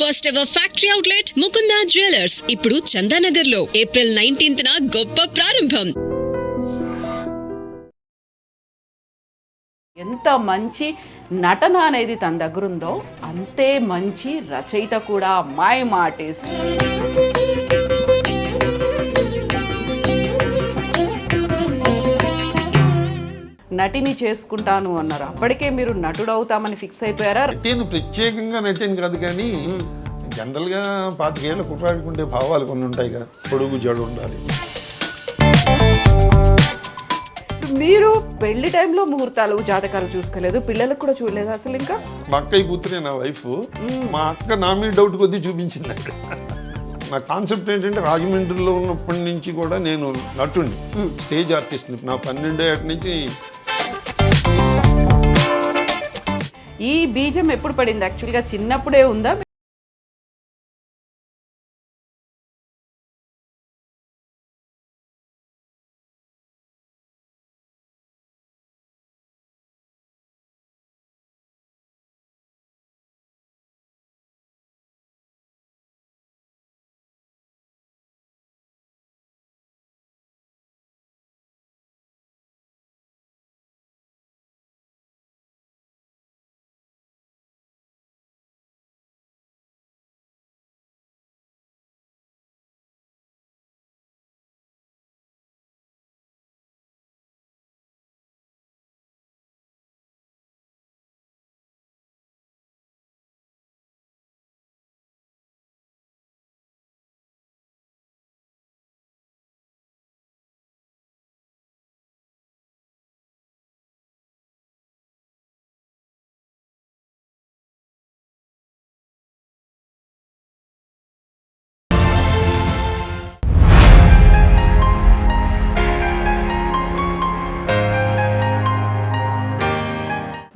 First ever factory outlet Mukunda jewellers ఇప్పుడు చందానగర్ లో April 19th గొప్ప ప్రారంభం. ఎంత మంచి నటన అనేది తన దగ్గర ఉందో అంతే మంచి రచయిత కూడా. Mime artist. నటిని చేసుకుంటాను అన్నారు, అప్పటికే మీరు నటుడు అవుతామని ఫిక్స్ అయిపోయారా? నటిని ప్రత్యేకంగా నటిని కాదు కానీ జనరల్గా 25 ఏళ్ళ కుట్రాడుకుంటే భావాలు కొన్ని ఉంటాయి కదా, పొడుగు జడు ఉండాలి. మీరు పెళ్లి టైంలో ముహూర్తాలు జాతకాలు చూసుకోలేదు, పిల్లలకు కూడా చూడలేదు అసలు? ఇంకా మా అక్కయ్య కూతురే నా వైఫ్. మా అక్క నా మీద డౌట్ కొద్దీ చూపించింది అక్కడ. నా కాన్సెప్ట్ ఏంటంటే రాజమండ్రిలో ఉన్నప్పటి నుంచి కూడా నేను నటుడిని, స్టేజ్ ఆర్టిస్ట్ని. నా 12 ఏళ్ళ నుంచి. ఈ బీజం ఎప్పుడు పడింది? యాక్చువల్గా చిన్నప్పుడే ఉందా?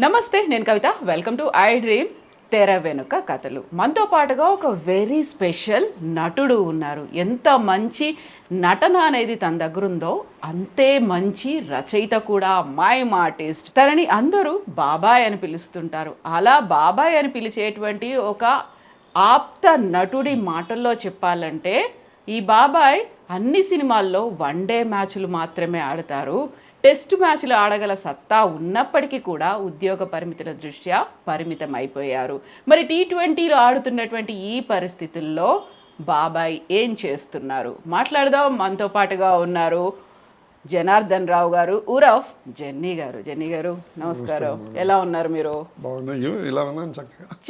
నమస్తే, నేను కవిత. వెల్కమ్ టు ఐ డ్రీమ్ తెర వెనుక కథలు. మనతో పాటుగా ఒక వెరీ స్పెషల్ నటుడు ఉన్నారు. ఎంత మంచి నటన అనేది తన దగ్గర ఉందో అంతే మంచి రచయిత కూడా. Mime artist. తనని అందరూ బాబాయ్ అని పిలుస్తుంటారు. అలా బాబాయ్ అని పిలిచేటువంటి ఒక ఆప్త నటుడి మాటల్లో చెప్పాలంటే ఈ బాబాయ్ అన్ని సినిమాల్లో 1 డే మ్యాచ్లు మాత్రమే ఆడతారు. టెస్ట్ మ్యాచ్లు ఆడగల సత్తా ఉన్నప్పటికీ కూడా ఉద్యోగ పరిమితుల దృష్ట్యా పరిమితం అయిపోయారు. మరి T20లో ఆడుతున్నటువంటి ఈ పరిస్థితుల్లో బాబాయ్ ఏం చేస్తున్నారు మాట్లాడదాం. మనతో పాటుగా ఉన్నారు జనార్దన్ రావు గారు, ఉరఫ్ జెన్నీ గారు. జెన్నీ గారు నమస్కారం. ఎలా ఉన్నారు మీరు?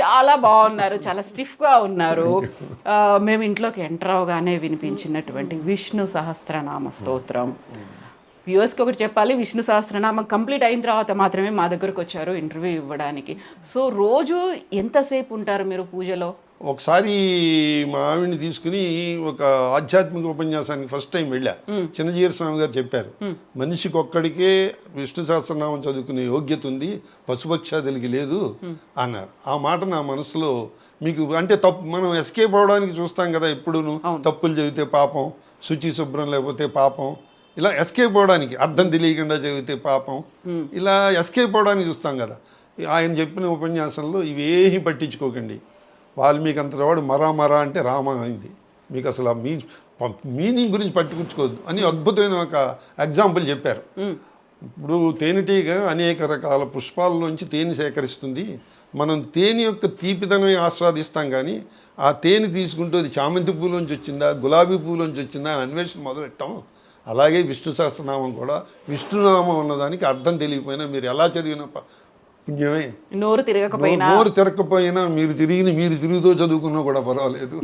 చాలా బాగున్నారు. చాలా స్టిఫ్గా ఉన్నారు. మేము ఇంట్లోకి ఎంటర్ అవగానే వినిపించినటువంటి విష్ణు సహస్రనామ స్తోత్రం. వ్యూవర్స్కి ఒకటి చెప్పాలి, విష్ణు సహస్రనామం కంప్లీట్ అయిన తర్వాత మాత్రమే మా దగ్గరకు వచ్చారు ఇంటర్వ్యూ ఇవ్వడానికి. సో రోజు ఎంతసేపు ఉంటారు మీరు పూజలో? ఒకసారి మా ఆవిడ్ని తీసుకుని ఒక ఆధ్యాత్మిక ఉపన్యాసానికి ఫస్ట్ టైం వెళ్ళా. చిన్నజీర స్వామి గారు చెప్పారు, మనిషికి ఒక్కడికే విష్ణు సహస్రనామం చదువుకునే యోగ్యత ఉంది, పశుపక్షాదులకి లేదు అన్నారు. ఆ మాట నా మనసులో, మీకు అంటే తప్పు మనం ఎస్కేప్ అవడానికి చూస్తాం కదా ఎప్పుడూను, తప్పులు చదివితే పాపం, శుచి శుభ్రం లేకపోతే పాపం, ఇలా ఎస్కేప్ అవడానికి, అర్థం తెలియకుండా చదివితే పాపం, ఇలా ఎస్కేప్ అవడానికి చూస్తాం కదా. ఆయన చెప్పిన ఉపన్యాసంలో ఇవేమీ పట్టించుకోకండి, వాల్మీకి అంతవాడు మరా అంటే రామ అయింది, మీకు అసలు ఆ మీనింగ్ గురించి పట్టించుకోవద్దు అని అద్భుతమైన ఒక ఎగ్జాంపుల్ చెప్పారు. ఇప్పుడు తేనెటీగ అనేక రకాల పుష్పాలలోంచి తేనె సేకరిస్తుంది. మనం తేనె యొక్క తీపిదనమే ఆస్వాదిస్తాం, కానీ ఆ తేనె తీసుకుంటూ అది చామంతి పూలోంచి వచ్చిందా, గులాబీ పూలోంచి వచ్చిందా అని అన్వేషణ మొదలెట్టాం. అలాగే విష్ణు సహస్రనామం కూడా, విష్ణునామం అన్నదానికి అర్థం తెలియకపోయినా మీరు ఎలా చదివిన పుణ్యమే. నోరు తిరగకపోయినా మీరు తిరుగుతూ చదువుకున్నా కూడా పర్వాలేదు.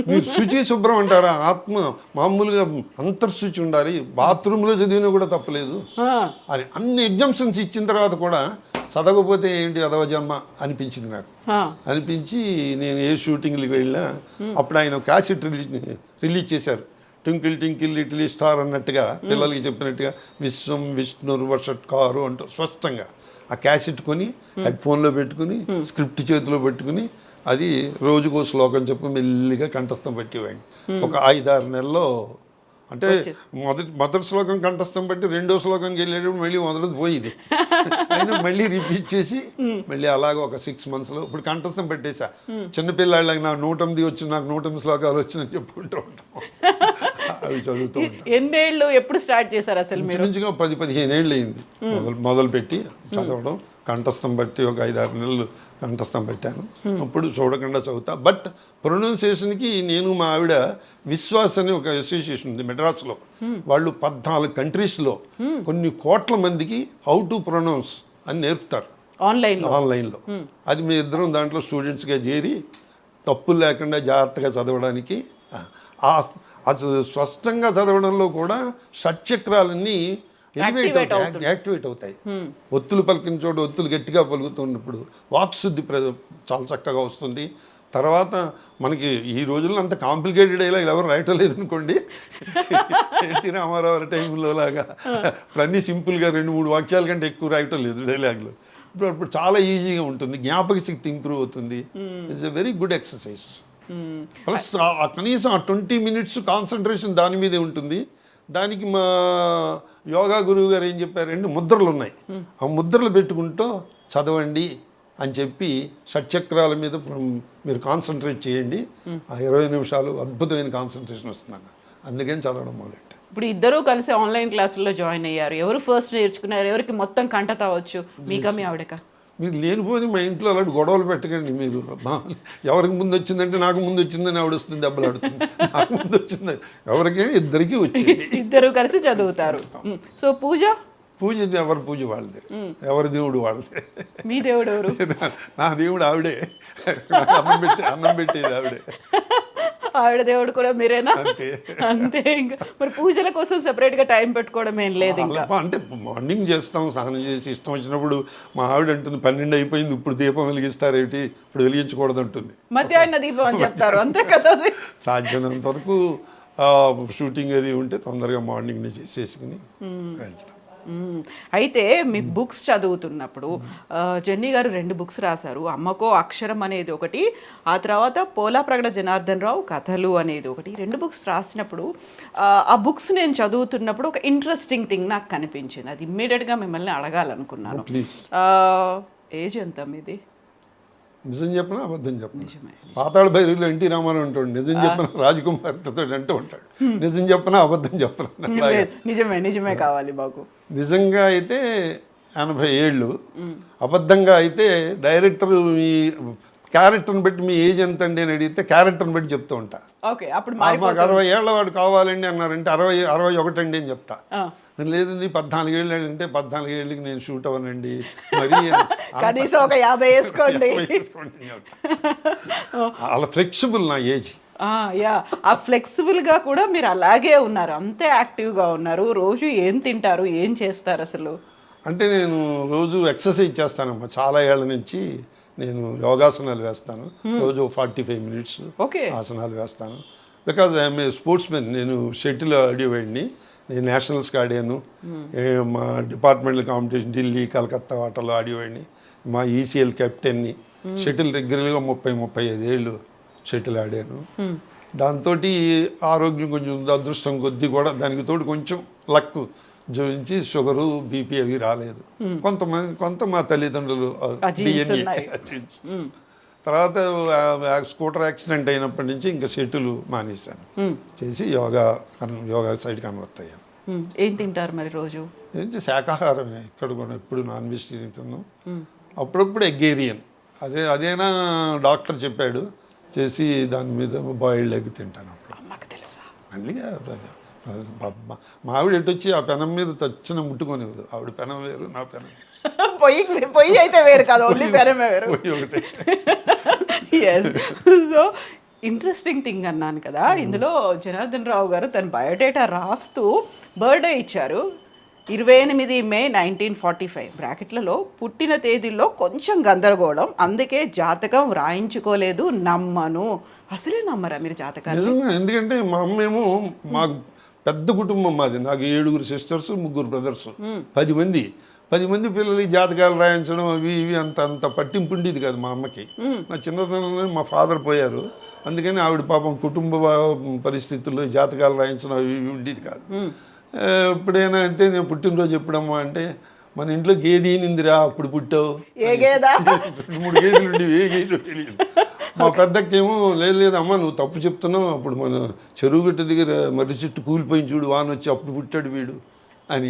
మీరు శుచి శుభ్రం అంటారా, ఆత్మ మామూలుగా అంతర్శుచి ఉండాలి, బాత్రూంలో చదివినా కూడా తప్పలేదు అని అన్ని ఎగ్జామ్షన్స్ ఇచ్చిన తర్వాత కూడా చదవకపోతే ఏంటి అదవ జన్మ అనిపించింది నాకు. అనిపించి నేను ఏ షూటింగ్కి వెళ్ళినా అప్పుడు ఆయన క్యాసెట్ రిలీజ్ చేశారు. ట్వింకిల్ ట్వింకిల్ లిటిల్ స్టార్ అన్నట్టుగా పిల్లలకి చెప్పినట్టుగా విశ్వం విష్ణుర్వషట్కారు అంటూ స్పష్టంగా ఆ క్యాసెట్ కొని హెడ్ఫోన్లో పెట్టుకుని స్క్రిప్ట్ చేతిలో పెట్టుకుని అది రోజుకో శ్లోకం చెప్పి మెల్లిగా కంఠస్థం పట్టేవాడిని. ఒక 5-6 నెలల్లో అంటే మొదటి శ్లోకం కంఠస్థం బట్టి రెండో శ్లోకంకి వెళ్ళేటప్పుడు మళ్ళీ మొదటిది పోయింది అయినా మళ్ళీ రిపీట్ చేసి మళ్ళీ అలాగే ఒక 6 monthsలో ఇప్పుడు కంఠస్థం పెట్టేశా. చిన్నపిల్లాళ్ళకి నాకు 108 వచ్చి నాకు 108 శ్లోకాలు వచ్చినని చెప్పుకుంటూ ఉంటాం. అవి చదువుతూ ఉంటాం. ఎన్నేళ్ళు ఎప్పుడు స్టార్ట్ చేశారు అసలు మీరు? ఇంచుమించుగా 10-15 ఏళ్ళు అయింది మొదలుపెట్టి చదవడం. కంఠస్థం బట్టి ఒక 5-6 నెలలు కంఠస్థం పెట్టాను. అప్పుడు చూడకుండా చదువుతా. బట్ ప్రొనౌన్సియేషన్కి నేను మా ఆవిడ విశ్వాస్ అని ఒక అసోసియేషన్ ఉంది మెడ్రాస్లో. వాళ్ళు 14 కంట్రీస్లో కొన్ని కోట్ల మందికి హౌ టు ప్రొనౌన్స్ అని నేర్పుతారు ఆన్లైన్లో. అది మీ ఇద్దరం దాంట్లో స్టూడెంట్స్గా చేరి తప్పులు లేకుండా జాగ్రత్తగా చదవడానికి అది స్పష్టంగా చదవడంలో కూడా షట్చక్రాలన్నీ యాక్టివేట్ అవుతాయి. ఒత్తులు పలికిన చోట ఒత్తులు గట్టిగా పలుకుతున్నప్పుడు వాక్శుద్ధి చాలా చక్కగా వస్తుంది. తర్వాత మనకి ఈ రోజుల్లో అంత కాంప్లికేటెడ్ అయ్యేలా ఎవరు రాయటం లేదనుకోండి. ఎన్టీ రామారావు టైంలో లాగా అన్నీ సింపుల్గా 2-3 వాక్యాల కంటే ఎక్కువ రాయటం లేదు డైలాగ్లో. ఇప్పుడు చాలా ఈజీగా ఉంటుంది. జ్ఞాపక శక్తి ఇంప్రూవ్ అవుతుంది. It's a very good exercise. Plus కనీసం 20 minutes కాన్సన్ట్రేషన్ దాని మీదే ఉంటుంది. దానికి మా యోగా గురువు గారు ఏం చెప్పారంటే ముద్రలు ఉన్నాయి, ఆ ముద్రలు పెట్టుకుంటూ చదవండి అని చెప్పి షట్చక్రాల మీద మీరు కాన్సన్ట్రేట్ చేయండి, ఆ 20 నిమిషాలు అద్భుతమైన కాన్సన్ట్రేషన్ వస్తుందన్న. అందుకని చదవడం మొదలెట్ట. ఇప్పుడు ఇద్దరూ కలిసి ఆన్లైన్ క్లాసుల్లో జాయిన్ అయ్యారు. ఎవరు ఫస్ట్ నేర్చుకున్నారు? ఎవరికి మొత్తం కంటత వచ్చు? మీకా మీ ఆవిడక? మీరు లేనిపోయి మా ఇంట్లో అలాంటి గొడవలు పెట్టకండి. మీరు ఎవరికి ముందు వచ్చిందంటే నాకు ముందు వచ్చిందని ఆవిడ వస్తుంది, దెబ్బలాడుతుంది. నాకు ముందు వచ్చింది ఎవరికీ ఇద్దరికి వచ్చింది. ఇద్దరు కలిసి చదువుతారు. సో పూజ ఎవరి పూజ వాళ్ళదే, ఎవరి దేవుడు వాళ్ళదే. మీ దేవుడు ఎవరు? నా దేవుడు ఆవిడే. అన్నం పెట్టేది ఆవిడే. ఆవిడ దేవుడు కూడా మీరేనా? అంతే. ఇంకా మరి పూజల కోసం సెపరేట్ గా టైం పెట్టుకోవడం ఏం లేదు ఇంకా? అంటే మార్నింగ్ చేస్తాం, స్నానం చేసి ఇష్టం వచ్చినప్పుడు. మా ఆవిడ అంటుంది 12 అయిపోయింది, ఇప్పుడు దీపం వెలిగిస్తారేమిటి, ఇప్పుడు వెలిగించకూడదు అంటుంది. మధ్యాహ్న దీపం అని చెప్తారు, అంతే కదా? సాధ్యమైనంత వరకు షూటింగ్ అది ఉంటే తొందరగా మార్నింగ్ చేసేసుకుని వెళ్తాం. అయితే మీ బుక్స్ చదువుతున్నప్పుడు జెన్నీ గారు 2 బుక్స్ రాశారు. అమ్మకో అక్షరం అనేది ఒకటి, ఆ తర్వాత పోలాప్రగడ జనార్దన్ రావు కథలు అనేది ఒకటి. 2 బుక్స్ రాసినప్పుడు ఆ బుక్స్ నేను చదువుతున్నప్పుడు ఒక ఇంట్రెస్టింగ్ థింగ్ నాకు కనిపించింది. అది ఇమ్మీడియట్గా మిమ్మల్ని అడగాలనుకున్నాను. ఏజ్ ఎంత మీది? నిజం చెప్పినా అబద్ధం చెప్పిన. నిజమే. పాతాళ భైరవిలో ఎన్టీ రామారావు ఉంటాడు, నిజం చెప్పిన రాజకుమార్తో అంటూ ఉంటాడు. నిజం చెప్పినా అబద్ధం చెప్పిన. నిజమే కావాలి మాకు. నిజంగా అయితే 80 ఏళ్ళు, అబద్ధంగా అయితే డైరెక్టర్ మీ క్యారెక్టర్ని బట్టి మీ ఏజ్ ఎంత అండి అని అడిగితే క్యారెక్టర్ని బట్టి చెప్తూ ఉంటా. అప్పుడు మాకు 60 ఏళ్ళ వాడు కావాలండి అన్నారంటే 61 అండి అని చెప్తా. లేదండి 14 ఏళ్ళు అంటే 14 ఏళ్ళకి నేను షూట్ అవ్వనండి, మరి కనీసం ఒక 50 వేసుకోండి. అలా ఫ్లెక్సిబుల్ నా ఏజ్. ఆ ఫ్లెక్సిబుల్గా కూడా మీరు అలాగే ఉన్నారు, అంతే యాక్టివ్గా ఉన్నారు. రోజు ఏం తింటారు, ఏం చేస్తారు అసలు? అంటే నేను రోజు ఎక్సర్సైజ్ చేస్తానమ్మా. చాలా ఏళ్ళ నుంచి నేను యోగాసనాలు వేస్తాను. రోజు 45 minutes ఆసనాలు వేస్తాను. Because I'm a sports men. నేను షటిల్ ఆడేవాడిని, నేను నేషనల్స్కి ఆడాను. మా డిపార్ట్మెంటల్ కాంపిటీషన్ ఢిల్లీ, కలకత్తా వాటర్లో ఆడేవాడిని. మా ఈసీఎల్ కెప్టెన్ని. షటిల్ రెగ్యులర్గా 30-35 ఏళ్ళు షటిల్ ఆడాను. దాంతో ఆరోగ్యం కొంచెం అదృష్టం కొద్దీ కూడా దానికి తోడు కొంచెం లక్ జోడించి షుగరు, బీపీ అవి రాలేదు. కొంత మా తల్లిదండ్రులు డిఎన్ఏ. తర్వాత స్కూటర్ యాక్సిడెంట్ అయినప్పటి నుంచి ఇంకా షటిల్ మానేశాను చేసి యోగా సైడ్ కన్వర్ట్ అయ్యాను. ఏం తింటారు మరి రోజు? ఏంటి శాకాహారమే. ఇక్కడ కూడా ఎప్పుడు నాన్ వెజిటేరియన్ తిన్నాం, అప్పుడప్పుడు ఎగ్గేరియన్. అదేనా డాక్టర్ చెప్పాడు చేసి దాని మీద బాయిల్డ్ ఎగ్ తింటాను. అమ్మకి తెలుసా? మళ్ళీగా మా ఆవిడ ఎటు వచ్చి ఆ పెనం మీద తచ్చిన ముట్టుకొనివ్వదు. ఆవిడ పెనం వేరు, నా పెనం పొయ్యి అయితే వేరు కాదు, ఓన్లీ పెనమే వేరు. సో ఇంట్రెస్టింగ్ థింగ్ అన్నాను కదా, ఇందులో జనార్దన్ రావు గారు తన బయోడేటా రాస్తూ బర్త్డే ఇచ్చారు. 28 May 1945. బ్రాకెట్లలో పుట్టిన తేదీల్లో కొంచెం గందరగోళం, అందుకే జాతకం రాయించుకోలేదు, నమ్మను. అసలే నమ్మరా మీరు జాతకాలు? ఎందుకంటే మా అమ్మేమో, మాకు పెద్ద కుటుంబం మాది. నాకు 7 సిస్టర్స్, 3 బ్రదర్స్, 10 మంది. 10 మంది పిల్లలకి జాతకాలు రాయించడం అవి ఇవి అంత పట్టింపు ఉండేది కాదు మా అమ్మకి. నా చిన్నతనంలో మా ఫాదర్ పోయారు, అందుకని ఆవిడ పాపం కుటుంబ పరిస్థితుల్లో జాతకాలు రాయించడం అవి ఇవి ఉండేది కాదు. ఎప్పుడైనా అంటే నేను పుట్టినరోజు ఎప్పుడమ్మా అంటే, మన ఇంట్లో గేది ఈనిందిరా అప్పుడు పుట్టావు. 2-3 గేదెలు ఉండేవి, ఏ గేదో తెలియదు. మా పెద్దకేమో లేదమ్మా నువ్వు తప్పు చెప్తున్నావు, అప్పుడు మన చెరువు గట్ట దగ్గర మర్రి చెట్టు కూలిపోయింది చూడు, వాన వచ్చి అప్పుడు పుట్టాడు వీడు అని.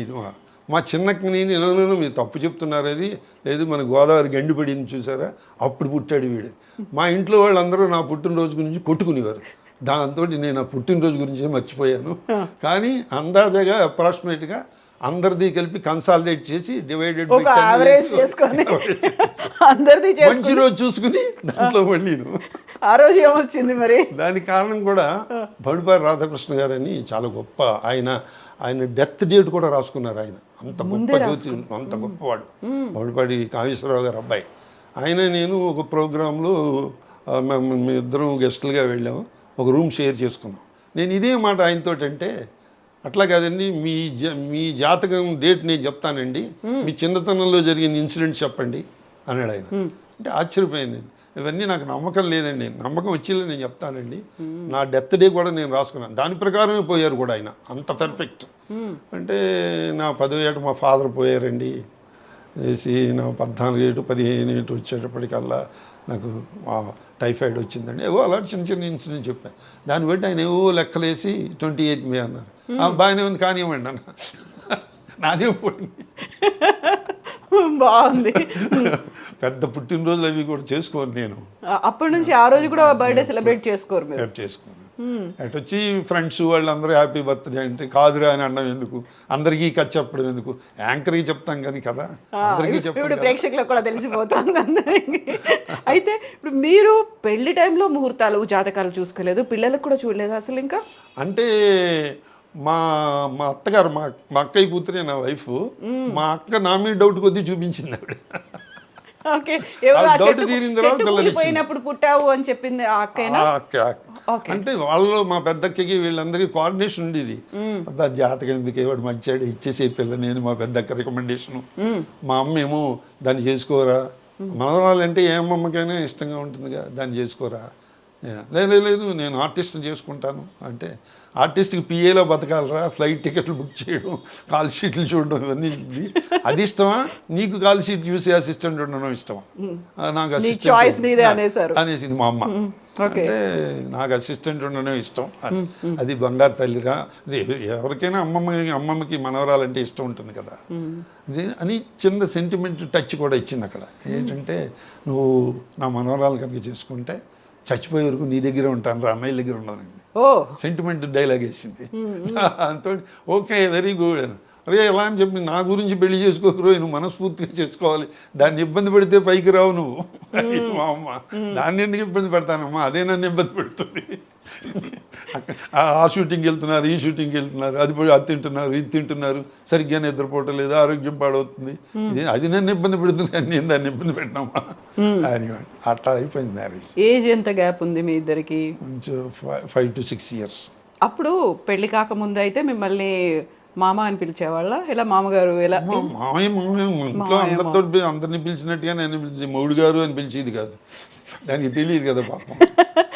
మా చిన్నకి నేను మీరు తప్పు చెప్తున్నారు, అది లేదు మన గోదావరి గండి పడింది చూసారా అప్పుడు పుట్టాడు వీడు. మా ఇంట్లో వాళ్ళందరూ నా పుట్టినరోజు గురించి కొట్టుకునేవారు, దాంతో నేను నా పుట్టినరోజు గురించే మర్చిపోయాను. కానీ అందాజగా అప్రాక్సిమేట్గా అందరిది కలిపి కన్సాలిడేట్ చేసి డివైడెడ్ మంచి రోజు చూసుకుని దాంట్లో మళ్ళీ ఆ రోజు ఏమొచ్చింది మరి. దానికి కారణం కూడా బడుపారి రాధాకృష్ణ గారని చాలా గొప్ప ఆయన డెత్ డేట్ కూడా రాసుకున్నారు. ఆయన అంత గొప్ప జ్యోతి, అంత గొప్పవాడు. బడుపాడి కామేశ్వరరావు గారు అబ్బాయి. ఆయన నేను ఒక ప్రోగ్రాంలో మేము ఇద్దరం గెస్టులుగా వెళ్ళాము, ఒక రూమ్ షేర్ చేసుకున్నాం. నేను ఇదే మాట ఆయనతో అంటే, అట్లా కాదండి మీ జాతకం డేట్ నేను చెప్తానండి, మీ చిన్నతనంలో జరిగిన ఇన్సిడెంట్ చెప్పండి అన్నాడు ఆయన. అంటే ఆశ్చర్యపోయింది. ఇవన్నీ నాకు నమ్మకం లేదండి, నమ్మకం వచ్చేలా నేను చెప్తానండి, నా డెత్ డే కూడా నేను రాసుకున్నాను, దాని ప్రకారమే పోయారు కూడా ఆయన, అంత పర్ఫెక్ట్. అంటే నా 10వ ఏట మా ఫాదర్ పోయారండి వేసి, నా 14 ఏటు 15 ఏటు వచ్చేటప్పటికల్లా నాకు టైఫాయిడ్ వచ్చిందండి, ఏవో అలాంటి చిన్న ఇన్సిడెంట్ చెప్పాను. దాన్ని బట్టి ఆయన ఏవో లెక్కలేసి 28 మే అన్నారు. బాగానే ఉంది కానివ్వండి అన్న, నాదే పోయింది. బాగుంది. పెద్ద పుట్టినరోజులు అవి కూడా చేసుకోను నేను. అప్పటి నుంచి ఆ రోజు కూడా బర్త్డే సెలబ్రేట్ చేసుకోరు? చేసుకోను. అటు వచ్చి ఫ్రెండ్స్ వాళ్ళందరూ హ్యాపీ బర్త్డే అంటే, కాదురా అని అనడం ఎందుకు, అందరికీ కథ చెప్పడం ఎందుకు, యాంకర్కి చెప్తాం కానీ కదా అందరికీ చెప్పడం, ప్రేక్షకులకు కూడా తెలిసిపోతుంది అందరికి. అయితే ఇప్పుడు మీరు పెళ్లి టైంలో ముహూర్తాలు జాతకాలు చూసుకోలేదు, పిల్లలకు కూడా చూడలేదు అసలు ఇంకా? అంటే మా అత్తగారు, మా అక్కయ్య కూతురే నా వైఫ్, మా అక్క నా మీద డౌట్ కొద్దీ చూపించింది ఆవిడ. డౌట్ తీరిన తర్వాత పోయినప్పుడు పుట్టావు అని చెప్పింది ఆ అక్కయ్యనా? అంటే వాళ్ళు మా పెద్దక్కకి వీళ్ళందరికీ కోఆర్డినేషన్ ఉండేది. జాతకం ఎందుకు వాడు మంచివాడు ఇచ్చేసే పిల్ల, నేను మా పెద్దక్క రికమెండేషను. మా అమ్మ ఏమో దాన్ని చేసుకోరా, మనవాళ్ళంటే ఏ అమ్మమ్మకైనా ఇష్టంగా ఉంటుందిగా, దాన్ని చేసుకోరా. లేదు నేను ఆర్టిస్ట్ చేసుకుంటాను అంటే, ఆర్టిస్ట్కి పిఏలో బతకాలరా, ఫ్లైట్ టికెట్లు బుక్ చేయడం, కాల్ షీట్లు చూడడం ఇవన్నీ అది ఇష్టమా, నీకు కాల్ షీట్ చూసి అసిస్టెంట్ ఉండడం ఇష్టమా? నాకు అసిస్టెంట్ అనేసింది మా అమ్మ. అంటే నాకు అసిస్టెంట్ ఉండడం ఇష్టం, అది బంగారు తల్లిరా. ఎవరికైనా అమ్మమ్మకి మనవరాలంటే ఇష్టం ఉంటుంది కదా, అది అని చిన్న సెంటిమెంట్ టచ్ కూడా ఇచ్చింది అక్కడ. ఏంటంటే, నువ్వు నా మనవరాలు కనుక చేసుకుంటే చచ్చిపోయే వరకు నీ దగ్గర ఉంటాను రా, అమ్మాయి దగ్గర ఉన్నానండి. సెంటిమెంట్ డైలాగ్ వేసింది. అంతో ఓకే వెరీ గుడ్ అని. అరే ఎలా అని చెప్పి, నా గురించి పెళ్లి చేసుకోకరు, నువ్వు మనస్ఫూర్తిగా చేసుకోవాలి, దాన్ని ఇబ్బంది పెడితే పైకి రావు నువ్వు. మా అమ్మ, దాన్ని ఎందుకు ఇబ్బంది పెడతానమ్మా, అదే నన్ను ఇబ్బంది పెడుతుంది. ఆ షూటింగ్కి వెళ్తున్నారు, ఈ షూటింగ్కి వెళ్తున్నారు, అది తింటున్నారు, ఇది తింటున్నారు, సరిగ్గా నిద్రపోవటం లేదు, ఆరోగ్యం పాడవుతుంది, అది నన్ను ఇబ్బంది పెడుతుంది, నేను దాన్ని ఇబ్బంది పెట్టినమ్మా అని. అట్లా అయిపోయింది మ్యారేజ్. ఏజ్ ఎంత గ్యాప్ ఉంది మీ ఇద్దరికి? కొంచెం 5 to 6 years. అప్పుడు పెళ్లి కాకముందు అయితే మిమ్మల్ని మామ అని పిలిచేవాళ్ళ, ఇలా మామగారు ఎలా? మామయ్య ఇంట్లో అందరితో అందరిని పిలిచినట్టుగా నేను పిలిచి మౌడు గారు అని పిలిచేది కాదు, దానికి తెలియదు కదా పాపం.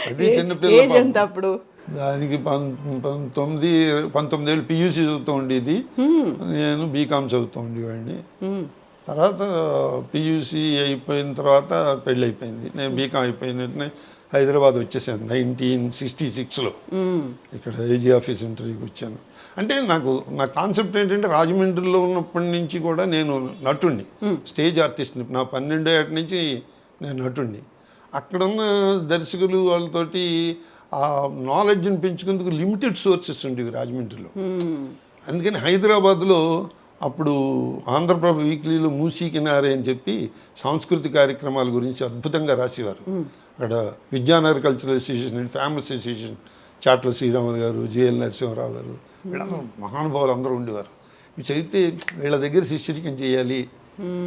అది చిన్నపిల్ల. ఎంత అప్పుడు? దానికి 19 ఏళ్ళు పియూసీ చదువుతూ ఉండేది, నేను బీకామ్ చదువుతూ ఉండేవాడిని. తర్వాత పియూసీ అయిపోయిన తర్వాత పెళ్ళి అయిపోయింది. నేను బీకామ్ అయిపోయిన వెంటనే హైదరాబాద్ వచ్చేసాను 1966లో. ఇక్కడ ఏజీ ఆఫీస్ ఇంటర్వ్యూకి వచ్చాను. అంటే నా కాన్సెప్ట్ ఏంటంటే, రాజమండ్రిలో ఉన్నప్పటి నుంచి కూడా నేను నటుడిని, స్టేజ్ ఆర్టిస్ట్ని. నా 12 ఏట నుంచి నేను నటుడిని. అక్కడున్న దర్శకులు వాళ్ళతోటి ఆ నాలెడ్జ్ని పెంచుకుందుకు లిమిటెడ్ సోర్సెస్ ఉండేవి రాజమండ్రిలో. అందుకని హైదరాబాద్లో అప్పుడు ఆంధ్రప్రభ వీక్లీలో మూసీ కినారే అని చెప్పి సాంస్కృతిక కార్యక్రమాల గురించి అద్భుతంగా రాసేవారు. అక్కడ Vidyanagar cultural association, famous association, Chatla Sriramulu garu, JL Narasimha Rao గారు, వీళ్ళందరూ మహానుభావులు అందరూ ఉండేవారు. ఇవి చదివితే వీళ్ళ దగ్గర శిష్యరికం చేయాలి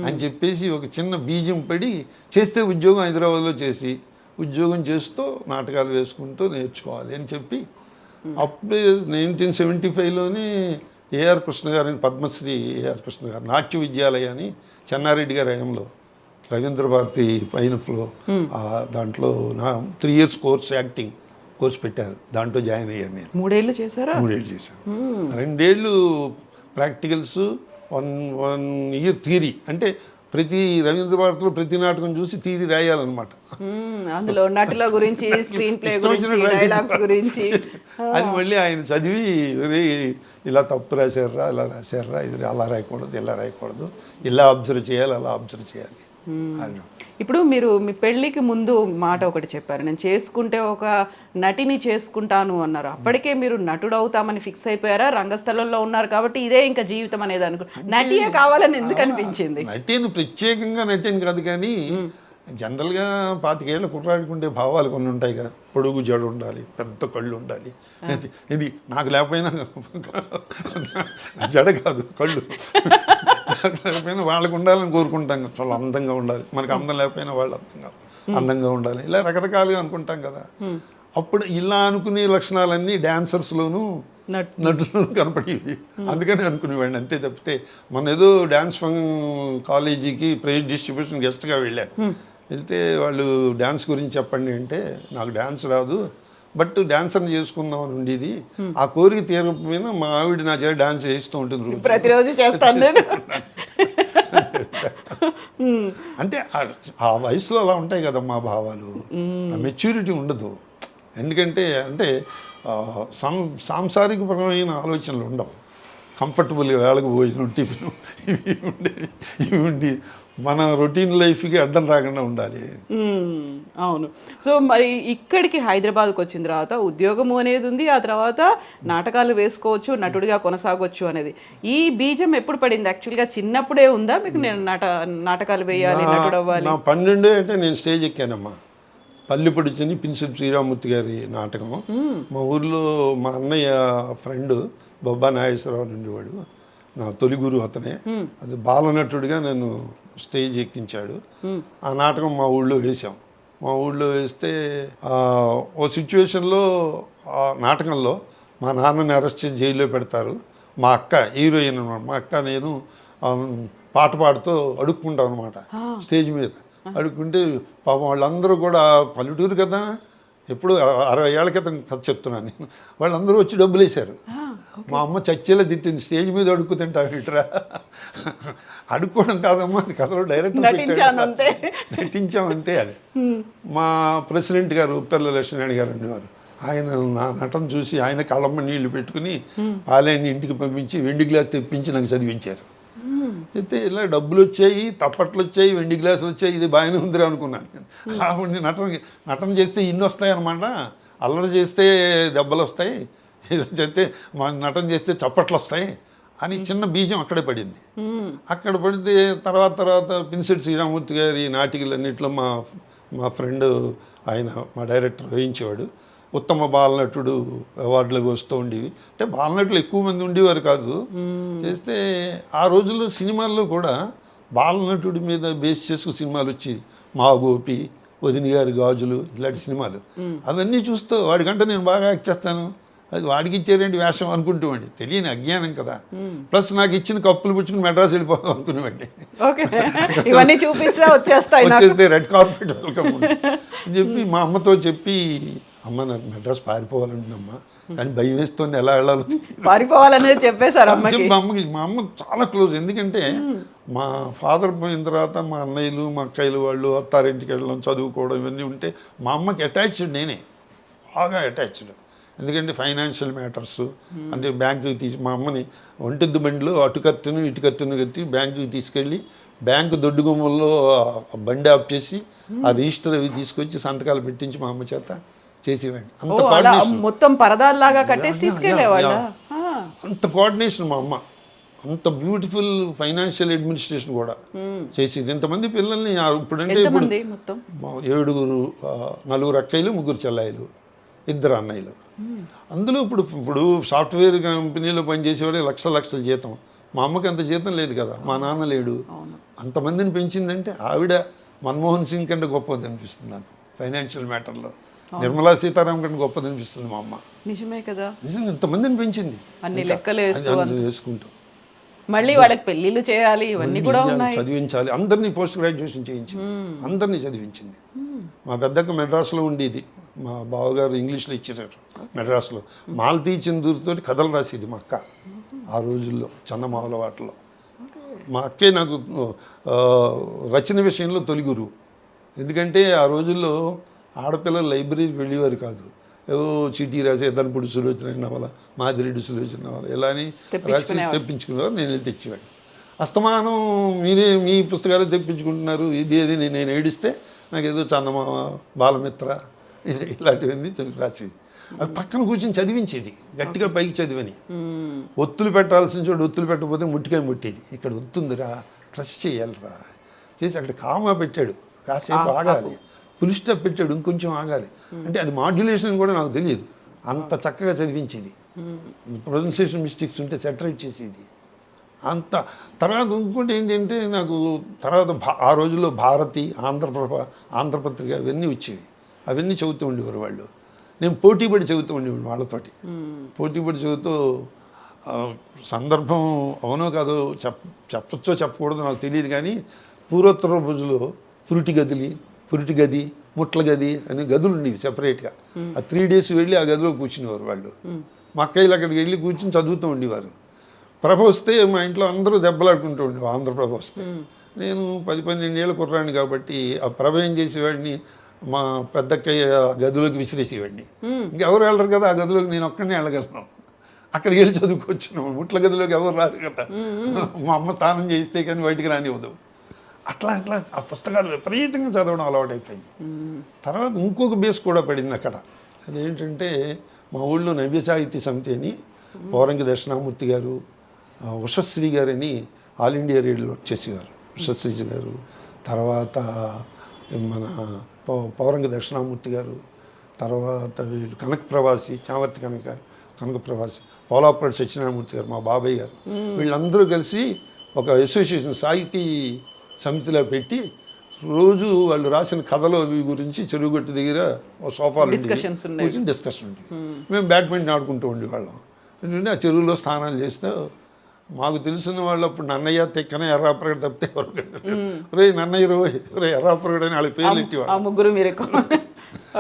అని చెప్పేసి ఒక చిన్న బీజం పడి చేస్తే ఉద్యోగం హైదరాబాద్లో చేసి, ఉద్యోగం చేస్తూ నాటకాలు వేసుకుంటూ నేర్చుకోవాలి అని చెప్పి, అప్పుడే 1975లోనే ఏఆర్ కృష్ణ గారిని పద్మశ్రీ ఏఆర్ కృష్ణ గారు నాట్య విద్యాలయ అని చెన్నారెడ్డి గారి హయాంలో రవీంద్ర భారతి పైన దాంట్లో నా 3 years కోర్స్ యాక్టింగ్ కోర్స్ పెట్టారు. దాంట్లో జాయిన్ అయ్యాను నేను. 3 ఏళ్ళు చేశారా? 3 ఏళ్ళు చేశాను. 2 ఏళ్ళు ప్రాక్టికల్స్, 1 year థియరీ. అంటే ప్రతి రవీంద్ర భారతిలో ప్రతి నాటకం చూసి థియరీ రాయాలన్నమాట. అందులో నటుల గురించి, స్క్రీన్ ప్లే గురించి, డైలాగ్స్ గురించి. అది మళ్ళీ ఆయన చదివి ఇలా తప్పు రాశారా, ఇలా రాశారా, ఇది అలా రాయకూడదు, ఇలా రాయకూడదు, ఇలా అబ్జర్వ్ చేయాలి, అలా అబ్జర్వ్ చేయాలి. ఇప్పుడు మీరు మీ పెళ్ళికి ముందు మాట ఒకటి చెప్పారు, నేను చేసుకుంటే ఒక నటిని చేసుకుంటాను అన్నారు. అప్పటికే మీరు నటుడు అవుతామని ఫిక్స్ అయిపోయారా? రంగస్థలంలో ఉన్నారు కాబట్టి ఇదే ఇంకా జీవితం అనేది నటియే కావాలని ఎందుకు అనిపించింది? నటిని ప్రత్యేకంగా నటిని కాదు, కానీ జనరల్గా 25 ఏళ్ళ కుర్రాడికి ఉండే భావాలు కొన్ని ఉంటాయి కదా. పొడుగు జడ ఉండాలి, పెద్ద కళ్ళు ఉండాలి. ఇది నాకు లేకపోయినా జడ కాదు కళ్ళు లేకపోయినా వాళ్ళకు ఉండాలని కోరుకుంటాం కదా. వాళ్ళు అందంగా ఉండాలి, మనకు అందం లేకపోయినా వాళ్ళు అందంగా ఉండాలి, ఇలా రకరకాలుగా అనుకుంటాం కదా. అప్పుడు ఇలా అనుకునే లక్షణాలన్నీ డాన్సర్స్లోనూ నటులు కనపడేవి. అందుకని అనుకునేవాడిని అంతే తప్పితే. మన ఏదో డ్యాన్స్ కాలేజీకి ప్రైజ్ డిస్ట్రిబ్యూషన్ గెస్ట్గా వెళ్ళాను. వెళ్తే వాళ్ళు డ్యాన్స్ గురించి చెప్పండి అంటే నాకు డ్యాన్స్ రాదు, బట్ డాన్సర్ని చేసుకుందాం అని ఉండేది. ఆ కోరిక తీరకపోయినా మా ఆవిడ నా చేత డాన్స్ చేస్తూ ఉంటుంది ప్రతిరోజు చేస్తాను. అంటే ఆ వయసులో అలా ఉంటాయి కదా మా భావాలు, మెచ్యూరిటీ ఉండదు. ఎందుకంటే అంటే సాంసారికపరమైన ఆలోచనలు ఉండవు. కంఫర్టబుల్గా వేళకు భోజనం, టిఫిన్ ఇవి ఉండి మన రొటీన్ లైఫ్కి అడ్డం రాకుండా ఉండాలి. అవును. సో మరి ఇక్కడికి హైదరాబాద్కి వచ్చిన తర్వాత ఉద్యోగము అనేది ఉంది, ఆ తర్వాత నాటకాలు వేసుకోవచ్చు, నటుడిగా కొనసాగొచ్చు అనేది. ఈ బీజం ఎప్పుడు పడింది? యాక్చువల్గా చిన్నప్పుడే ఉందా మీకు నేను నాటకాలు వేయాలి, నటుడు అవ్వాలి? నా 12 అంటే నేను స్టేజ్ ఎక్కానమ్మా. పల్లిపొడిచని పిన్సిప్ శ్రీరామూర్తి గారి నాటకం. మా ఊర్లో మా అన్నయ్య ఫ్రెండ్ బొబ్బా నాగేశ్వరరావు ఉండేవాడు, నా తొలి గురువు అతనే. అది బాలనటుడిగా నన్ను స్టేజ్ ఎక్కించాడు. ఆ నాటకం మా ఊళ్ళో వేసాం. మా ఊళ్ళో వేస్తే ఓ సిచ్యువేషన్లో ఆ నాటకంలో మా నాన్నని అరెస్ట్ చేసి జైల్లో పెడతారు. మా అక్క హీరోయిన్ అనమాట. మా అక్క నేను పాట పాడుతూ అడుక్కుంటాం అనమాట స్టేజ్ మీద. అడుక్కుంటే పాపం వాళ్ళందరూ కూడా పల్లెటూరు కదా, ఎప్పుడు 60 ఏళ్ల క్రితం కథ చెప్తున్నాను నేను. వాళ్ళందరూ వచ్చి డబ్బులు వేశారు. మా అమ్మ చచ్చేలా తిట్టింది, స్టేజ్ మీద అడుక్కుతుంటావు ఇట్రా. అడుక్కోవడం కాదమ్మా, అది కథలో డైరెక్ట్ నటించాం అంతే. అది మా ప్రెసిడెంట్ గారు ఉప్పెర్ల లక్ష్మీనారాయణ గారు అనేవారు. ఆయన నా నటన చూసి ఆయన కళ్ళమ్మ నీళ్లు పెట్టుకుని పాలైన ఇంటికి పంపించి వెండి గ్లాస్ తెప్పించి నాకు చదివించారు. అయితే ఇలా డబ్బులు వచ్చాయి, తప్పట్లు వచ్చాయి, వెండి గ్లాసులు వచ్చాయి, ఇది బాగానే ఉందిరా అనుకున్నాను నేను. కాబట్టి నటన చేస్తే ఇన్ని వస్తాయి అన్నమాట. అల్లరి చేస్తే దెబ్బలు వస్తాయి, ఏదో చేస్తే నటన చేస్తే చప్పట్లు వస్తాయి అని చిన్న బీజం అక్కడే పడింది. అక్కడ పడితే తర్వాత పిన్సిట్ శ్రీరామూర్తి గారి నాటికలన్నింటిలో మా ఫ్రెండ్ ఆయన మా డైరెక్టర్ వేయించేవాడు. ఉత్తమ బాలనటుడు అవార్డులకు వస్తూ ఉండేవి. అంటే బాలనటులు ఎక్కువ మంది ఉండేవారు కాదు. చేస్తే ఆ రోజుల్లో సినిమాల్లో కూడా బాలనటుడి మీద బేస్ చేసుకుని సినిమాలు వచ్చేవి. మా గోపి, వదిని గారి గాజులు, ఇలాంటి సినిమాలు. అవన్నీ చూస్తూ వాడికంటే నేను బాగా యాక్ట్ చేస్తాను, అది వాడికి ఇచ్చారేంటి వేషం అనుకుంటూవండి. తెలియని అజ్ఞానం కదా. ప్లస్ నాకు ఇచ్చిన కప్పులు పుచ్చుకుని మెడ్రాస్ వెళ్ళిపోదాం అనుకునేవాడిని. ఇవన్నీ చూపిస్తే వచ్చేస్తే రెడ్ కార్పెట్ వెల్కమ్ అని చెప్పి మా అమ్మతో చెప్పి, అమ్మ నాకు మెడ్రాస్ పారిపోవాలంటుందమ్మా, కానీ భయం వేస్తుంది, ఎలా వెళ్ళాలో పారిపోవాలనేది చెప్పేశారు అమ్మకి. మా అమ్మ చాలా క్లోజ్. ఎందుకంటే మా ఫాదర్ పోయిన తర్వాత మా అన్నయ్యలు, మా అక్కయ్యలు వాళ్ళు అత్తారింటికి వెళ్ళడం, చదువుకోవడం ఇవన్నీ ఉంటే మా అమ్మకి అటాచ్డ్ నేనే, బాగా అటాచ్డ్. ఎందుకంటే ఫైనాన్షియల్ మ్యాటర్స్ అంటే బ్యాంకుకి మా అమ్మని ఒంటెద్దు బండిలో అటు కట్టును ఇటు కట్టును కట్టి బ్యాంకుకి తీసుకెళ్ళి బ్యాంకు దొడ్డు గుమ్మల్లో బండి ఆఫ్ చేసి ఆ రిజిస్టర్ అవి తీసుకొచ్చి సంతకాలు పెట్టించి మా అమ్మ చేత చేసేవాడిని. మొత్తం పరదాల్లాగా కట్టేసి తీసుకెళ్ళేవాళ్ళ. అంత కోఆర్డినేషన్ మా అమ్మ, అంత బ్యూటిఫుల్ ఫైనాన్షియల్ అడ్మినిస్ట్రేషన్ కూడా చేసేది. ఇంతమంది పిల్లల్ని ఇప్పుడంటే 7 4 అక్కయ్యలు, 3 చెల్లాయిలు, 2 అన్నయ్యలు. అందులో ఇప్పుడు సాఫ్ట్వేర్ కంపెనీలో పనిచేసేవాడే లక్షల జీతం. మా అమ్మకి అంత జీతం లేదు కదా, మా నాన్న లేడు. అంతమందిని పెంచిందంటే ఆవిడ మన్మోహన్ సింగ్ కంటే గొప్పది అనిపిస్తుంది నాకు ఫైనాన్షియల్ మ్యాటర్లో. నిర్మలా సీతారాం కంటే గొప్పది అనిపిస్తుంది మా అమ్మ. నిజమే కదా, నిజంగా ఇంతమందిని పెంచింది అన్ని లెక్కలు వేస్తూ వేసుకుంటూ. మళ్ళీ వాళ్ళకి పెళ్ళిళ్ళు చేయాలి, ఇవన్నీ కూడా ఉన్నాయి. చదివించాలి, అందరినీ పోస్ట్ గ్రాడ్యుయేషన్ చేయించింది, అందరినీ చదివించింది. మా పెద్దక్క మెడ్రాస్లో ఉండేది, మా బావగారు ఇంగ్లీష్లో ఇచ్చారు మెడ్రాస్లో. మాలతీ చందూరుతో కథలు రాసేది మా అక్క ఆ రోజుల్లో, చందమామల వాటిలో. మా అక్కే నాకు రచన విషయంలో తొలి గురువు. ఎందుకంటే ఆ రోజుల్లో ఆడపిల్లలు లైబ్రరీకి వెళ్ళేవారు కాదు. ఏవో చీటీ రాసే ధనపుడు సులోచన నవల, మాదిరెడ్డి సులోచన నవల ఇలా అని రాసి తెప్పించుకునేవారు. నేను వెళ్ళి తెచ్చేవాడు. అస్తమానం మీరే మీ పుస్తకాలు తెప్పించుకుంటున్నారు, ఇది ఏది నేను ఏడిస్తే నాకు ఏదో చందమామ, బాలమిత్ర ఇలాంటివన్నీ రాసేది. అది పక్కన కూర్చొని చదివించేది, గట్టిగా పైకి చదివని. ఒత్తులు పెట్టాల్సిన చోటు ఒత్తులు పెట్టకపోతే ముట్టికాయ ముట్టేది. ఇక్కడ ఒత్తుందిరా, ట్రస్ట్ చేయాలిరా చేసి అక్కడ కామా పెట్టాడు, కాసేపు ఆగాలి, ఫుల్ స్టాప్ పెట్టాడు, ఇంకొంచెం ఆగాలి అంటే అది మాడ్యులేషన్ కూడా నాకు తెలియదు. అంత చక్కగా చదివించేది. ప్రొనౌన్సియేషన్ మిస్టేక్స్ ఉంటే సెటరేట్ చేసేది. అంత తర్వాత ఇంకోటి ఏంటంటే నాకు తర్వాత ఆ రోజుల్లో భారతి, ఆంధ్రపత్రిక అవన్నీ వచ్చేవి. అవన్నీ చదువుతూ ఉండేవారు వాళ్ళు. నేను పోటీపడి చదువుతూ ఉండేవాడు వాళ్ళతోటి. పోటీపడి చదువుతూ సందర్భం అవునో కాదో చెప్పచ్చో చెప్పకూడదు నాకు తెలియదు, కానీ పూర్వోత్తర రోజులో పురిటి గది, ముట్ల గది అనే గదులు ఉండేవి సెపరేట్గా. ఆ 3 days వెళ్ళి ఆ గదిలో కూర్చునేవారు వాళ్ళు. మా అక్కయ్యలు అక్కడికి వెళ్ళి కూర్చుని చదువుతూ ఉండేవారు. ప్రభ వస్తే మా ఇంట్లో అందరూ దెబ్బలాడుకుంటూ ఉండేవారు. ఆంధ్రప్రభ వస్తే నేను 10-12 ఏళ్ళ కుర్రాడిని కాబట్టి ఆ ప్రభ ఏం చేసేవాడిని, మా పెద్దక్కయ్య గదిలోకి విసిరేసేవాడిని. ఇంకెవరు వెళ్ళరు కదా ఆ గదిలోకి, నేను ఒక్కడినే వెళ్ళగలను. అక్కడికి వెళ్ళి చదువుకొచ్చాను. ముట్ల గదిలోకి ఎవరు రారు కదా, మా అమ్మ స్నానం చేయిస్తే కానీ బయటికి రానివ్వదు. అట్లా ఆ పుస్తకాలు విపరీతంగా చదవడం అలవాటైపోయింది. తర్వాత ఇంకొక బేస్ కూడా పడింది అక్కడ. అదేంటంటే మా ఊళ్ళో నవ్య సాహిత్య సమితి అని పౌరంగి దక్షిణామూర్తి గారు, ఉషశ్రీ గారని ఆల్ ఇండియా రేడియోలో వర్క్ చేసేవారు. ఉషశ్రీ గారు, తర్వాత మన పౌరంగి దక్షిణామూర్తి గారు, తర్వాత వీళ్ళు కనకప్రవాసి, చావర్తి కనకప్రవాసి, పోలాపరెడ్డి సత్యనారాయణమూర్తి గారు, మా బాబాయ్ గారు, వీళ్ళందరూ కలిసి ఒక అసోసియేషన్ సాహితీ సమితిలో పెట్టి రోజు వాళ్ళు రాసిన కథలు అవి గురించి చెరువుగట్టు దగ్గర సోఫాలు డిస్కషన్ ఉండేవి. మేము బ్యాడ్మింటన్ ఆడుకుంటూ ఉండేవాళ్ళం. ఎందుకంటే ఆ చెరువులో స్నానాలు చేస్తే మాకు తెలిసిన వాళ్ళు అప్పుడు నన్నయ్య, తెక్కన, ఎర్రాపరగడ తప్పితే ఎవరు రే నన్నయ్య రే ఎర్రాపరగడ అని వాళ్ళ పేర్లు పెట్టేవాళ్ళు. ముగ్గురు మీరు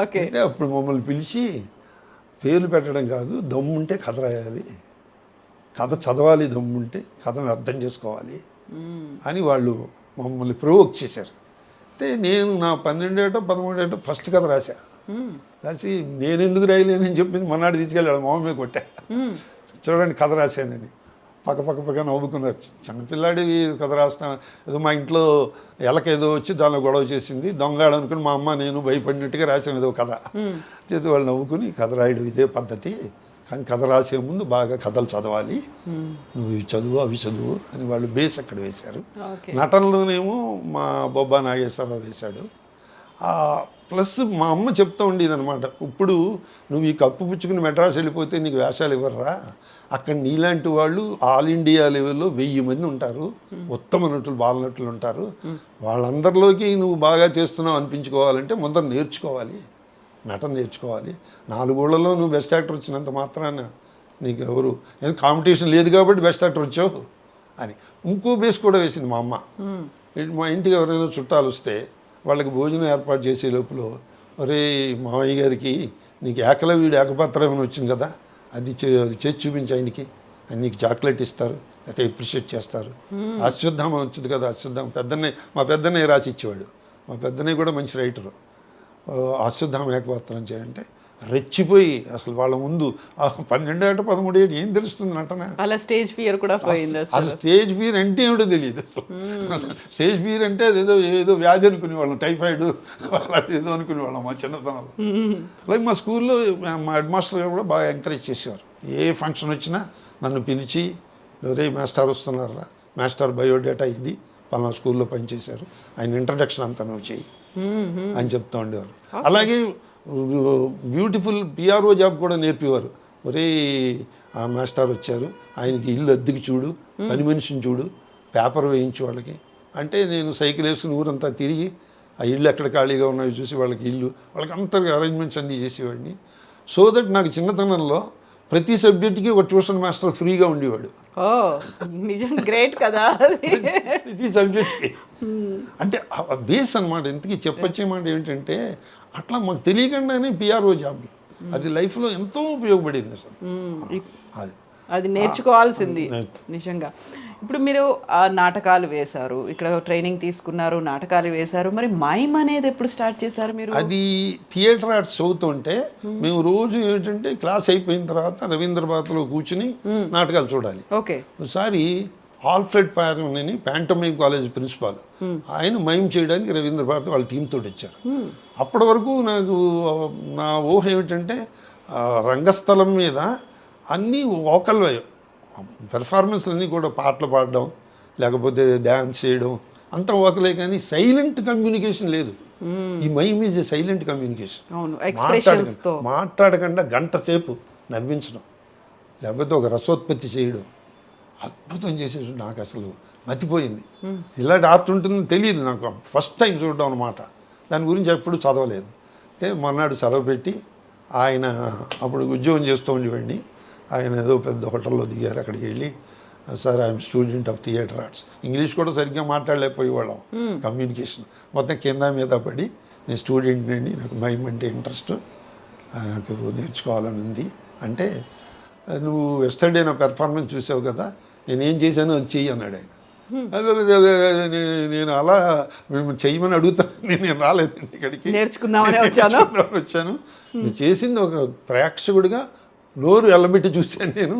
అంటే అప్పుడు మమ్మల్ని పిలిచి పేర్లు పెట్టడం కాదు, దమ్ముంటే కథ రాయాలి, కథ చదవాలి, దమ్ముంటే కథను అర్థం చేసుకోవాలి అని వాళ్ళు మమ్మల్ని ప్రొవోక్ చేశారు. అయితే నేను నా 12 ఏటో 13 ఏటో ఫస్ట్ కథ రాసి నేను ఎందుకు రాయలేనని చెప్పి మనాడు తీసుకెళ్ళాడు, మామూలు కొట్టా, చూడండి కథ రాశానని. పక్క నవ్వుకున్నారు. చిన్నపిల్లాడి కథ రాస్తాం, ఏదో మా ఇంట్లో ఎలకేదో వచ్చి దానిలో గొడవ చేసింది, దొంగడు అనుకుని మా అమ్మ నేను భయపడినట్టుగా రాసాం ఏదో కథ చేతి. వాళ్ళు నవ్వుకుని కథ రాయడం ఇదే పద్ధతి, కానీ కథ రాసే ముందు బాగా కథలు చదవాలి, నువ్వు ఇవి చదువు అవి చదువు అని వాళ్ళు బేస్ అక్కడ వేశారు. నటనలోనేమో మా బొబ్బా నాగేశ్వరరావు వేశాడు. ప్లస్ మా అమ్మ చెప్తూ ఉండేది అనమాట, ఇప్పుడు నువ్వు ఈ కప్పు పుచ్చుకుని మెడ్రాస్ వెళ్ళిపోతే నీకు వేషాలు ఇవ్వరా, అక్కడ నీలాంటి వాళ్ళు ఆల్ ఇండియా లెవెల్లో 1000 మంది ఉంటారు, ఉత్తమ నటులు, బాలనటులు ఉంటారు, వాళ్ళందరిలోకి నువ్వు బాగా చేస్తున్నావు అనిపించుకోవాలంటే ముందర నేర్చుకోవాలి, నటన నేర్చుకోవాలి. 4 ఊళ్ళలో నువ్వు బెస్ట్ యాక్టర్ వచ్చినంత మాత్రాన నీకు ఎవరు కాంపిటీషన్ లేదు కాబట్టి బెస్ట్ యాక్టర్ వచ్చావు అని ఇంకో బేస్ కూడా వేసింది మా అమ్మ. మా ఇంటికి ఎవరైనా చుట్టాలు వస్తే వాళ్ళకి భోజనం ఏర్పాటు చేసే లోపల, ఒరే మామయ్య గారికి నీకు ఏకలవ్యుడు ఏకపత్రం అని వచ్చింది కదా, అది చేసి చూపించి ఆయనకి, అని నీకు చాక్లెట్ ఇస్తారు, అయితే అప్రిషియేట్ చేస్తారు. అశ్వత్థామ వచ్చింది కదా, అశ్వత్థామ మా పెద్దన్నయ్య రాసి ఇచ్చేవాడు. మా పెద్దన్నయ్య కూడా మంచి రైటరు. అశ్వత్థామ ఏకపత్రం చేయంటే రెచ్చిపోయి అసలు వాళ్ళ ముందు 12 ఏట 13 ఏట ఏం తెలుస్తుంది నటన, అలా స్టేజ్ ఫియర్ కూడా పోయింది. అసలు స్టేజ్ ఫియర్ అంటే ఏమిటో తెలియదు. స్టేజ్ ఫియర్ అంటే ఏదో వ్యాధి అనుకునేవాళ్ళం, టైఫాయిడ్ అలాంటి ఏదో అనుకునేవాళ్ళం మా చిన్నతనంలో. అలాగే మా స్కూల్లో మా హెడ్ మాస్టర్ గారు కూడా బాగా ఎంకరేజ్ చేసేవారు. ఏ ఫంక్షన్ వచ్చినా నన్ను పిలిచి, రే మాస్టర్ వస్తున్నారా, మాస్టర్ బయోడేటా ఇది, పలానా స్కూల్లో పనిచేశారు, ఆయన ఇంట్రడక్షన్ అంతా నువ్వు చెయ్యి అని చెప్తూ ఉండేవారు. అలాగే బ్యూటిఫుల్ పిఆర్ఓ జాబ్ కూడా నేర్పేవారు. ఒరే ఆ మాస్టర్ వచ్చారు, ఆయనకి ఇల్లు అద్దెకి చూడు, పని మనిషిని చూడు, పేపర్ వేయించు వాళ్ళకి అంటే, నేను సైకిల్ వేసుకుని ఊరంతా తిరిగి ఆ ఇల్లు ఎక్కడ ఖాళీగా ఉన్నాయో చూసి వాళ్ళకి ఇల్లు, వాళ్ళకి అంత అరేంజ్మెంట్స్ అన్నీ చేసేవాడిని. సో దట్ నాకు చిన్నతనంలో ప్రతి సబ్జెక్ట్కి ఒక ట్యూషన్ మాస్టర్ ఫ్రీగా ఉండేవాడు. ఓ నిజం గ్రేట్ కదా అది. ప్రతి సబ్జెక్ట్కి అంటే బేస్ అనమాట. ఇంతకీ చెప్పొచ్చేమాట ఏంటంటే అట్లా మాకు తెలియకుండానే పిఆర్ఓ జాబ్ అది లైఫ్లో ఎంతో ఉపయోగపడింది అసలు. అది అది నేర్చుకోవాల్సింది నిజంగా. ఇప్పుడు మీరు ఆ నాటకాలు వేశారు, ఇక్కడ ట్రైనింగ్ తీసుకున్నారు, నాటకాలు వేశారు, మరి మైమ్ అనేది ఎప్పుడు స్టార్ట్ చేశారు మీరు? అది థియేటర్ ఆర్ట్స్ చదువుతుంటే మేము రోజు ఏంటంటే క్లాస్ అయిపోయిన తర్వాత రవీంద్ర భారతిలో కూర్చుని నాటకాలు చూడాలి. ఓకే. ఒకసారి ఆల్ఫ్రెడ్ పారన్ అని ప్యాంటోమైమ్ కాలేజ్ ప్రిన్సిపాల్, ఆయన మైమ్ చేయడానికి రవీంద్ర భారతి వాళ్ళ టీంతో వచ్చారు. అప్పటి వరకు నాకు నా ఊహ ఏమిటంటే రంగస్థలం మీద అన్నీ వోకల్ పెర్ఫార్మెన్స్లు అన్నీ కూడా పాటలు పాడడం లేకపోతే డ్యాన్స్ చేయడం అంత వోకలే, కానీ సైలెంట్ కమ్యూనికేషన్ లేదు. ఈ mime is a silent communication. మాట్లాడకుండా గంట సేపు నవ్వించడం లేకపోతే ఒక రసోత్పత్తి చేయడం అద్భుతం చేసేసి నాకు అసలు మతిపోయింది. ఇలాంటి ఆర్ట్ ఉంటుందని తెలియదు నాకు, ఫస్ట్ టైం చూడడం అనమాట. దాని గురించి ఎప్పుడు చదవలేదు. అయితే మొన్నటి సెలవు పెట్టి ఆయన అప్పుడు ఉద్యోగం చేస్తూ ఉండేవాడిని. ఆయన ఏదో పెద్ద హోటల్లో దిగారు. అక్కడికి వెళ్ళి sir I'm student of theatre arts, English కూడా సరిగ్గా మాట్లాడలేకపోయేవాళ్ళం, కమ్యూనికేషన్ మొత్తం కింద మీద పడి నేను స్టూడెంట్ అండి, నాకు మైమ్ అంటే ఇంట్రెస్ట్, నాకు నేర్చుకోవాలని ఉంది అంటే, నువ్వు ఎస్టర్డే నా పెర్ఫార్మెన్స్ చూసావు కదా, నేనేం చేశానో అది చెయ్యి అన్నాడు ఆయన. నేను అలా మేము చెయ్యమని అడుగుతాను, నేను రాలేదండి ఇక్కడికి, నేర్చుకుందామని వచ్చాను. నువ్వు చేసింది ఒక ప్రేక్షకుడిగా నోరు ఎల్లబెట్టి చూశాను నేను.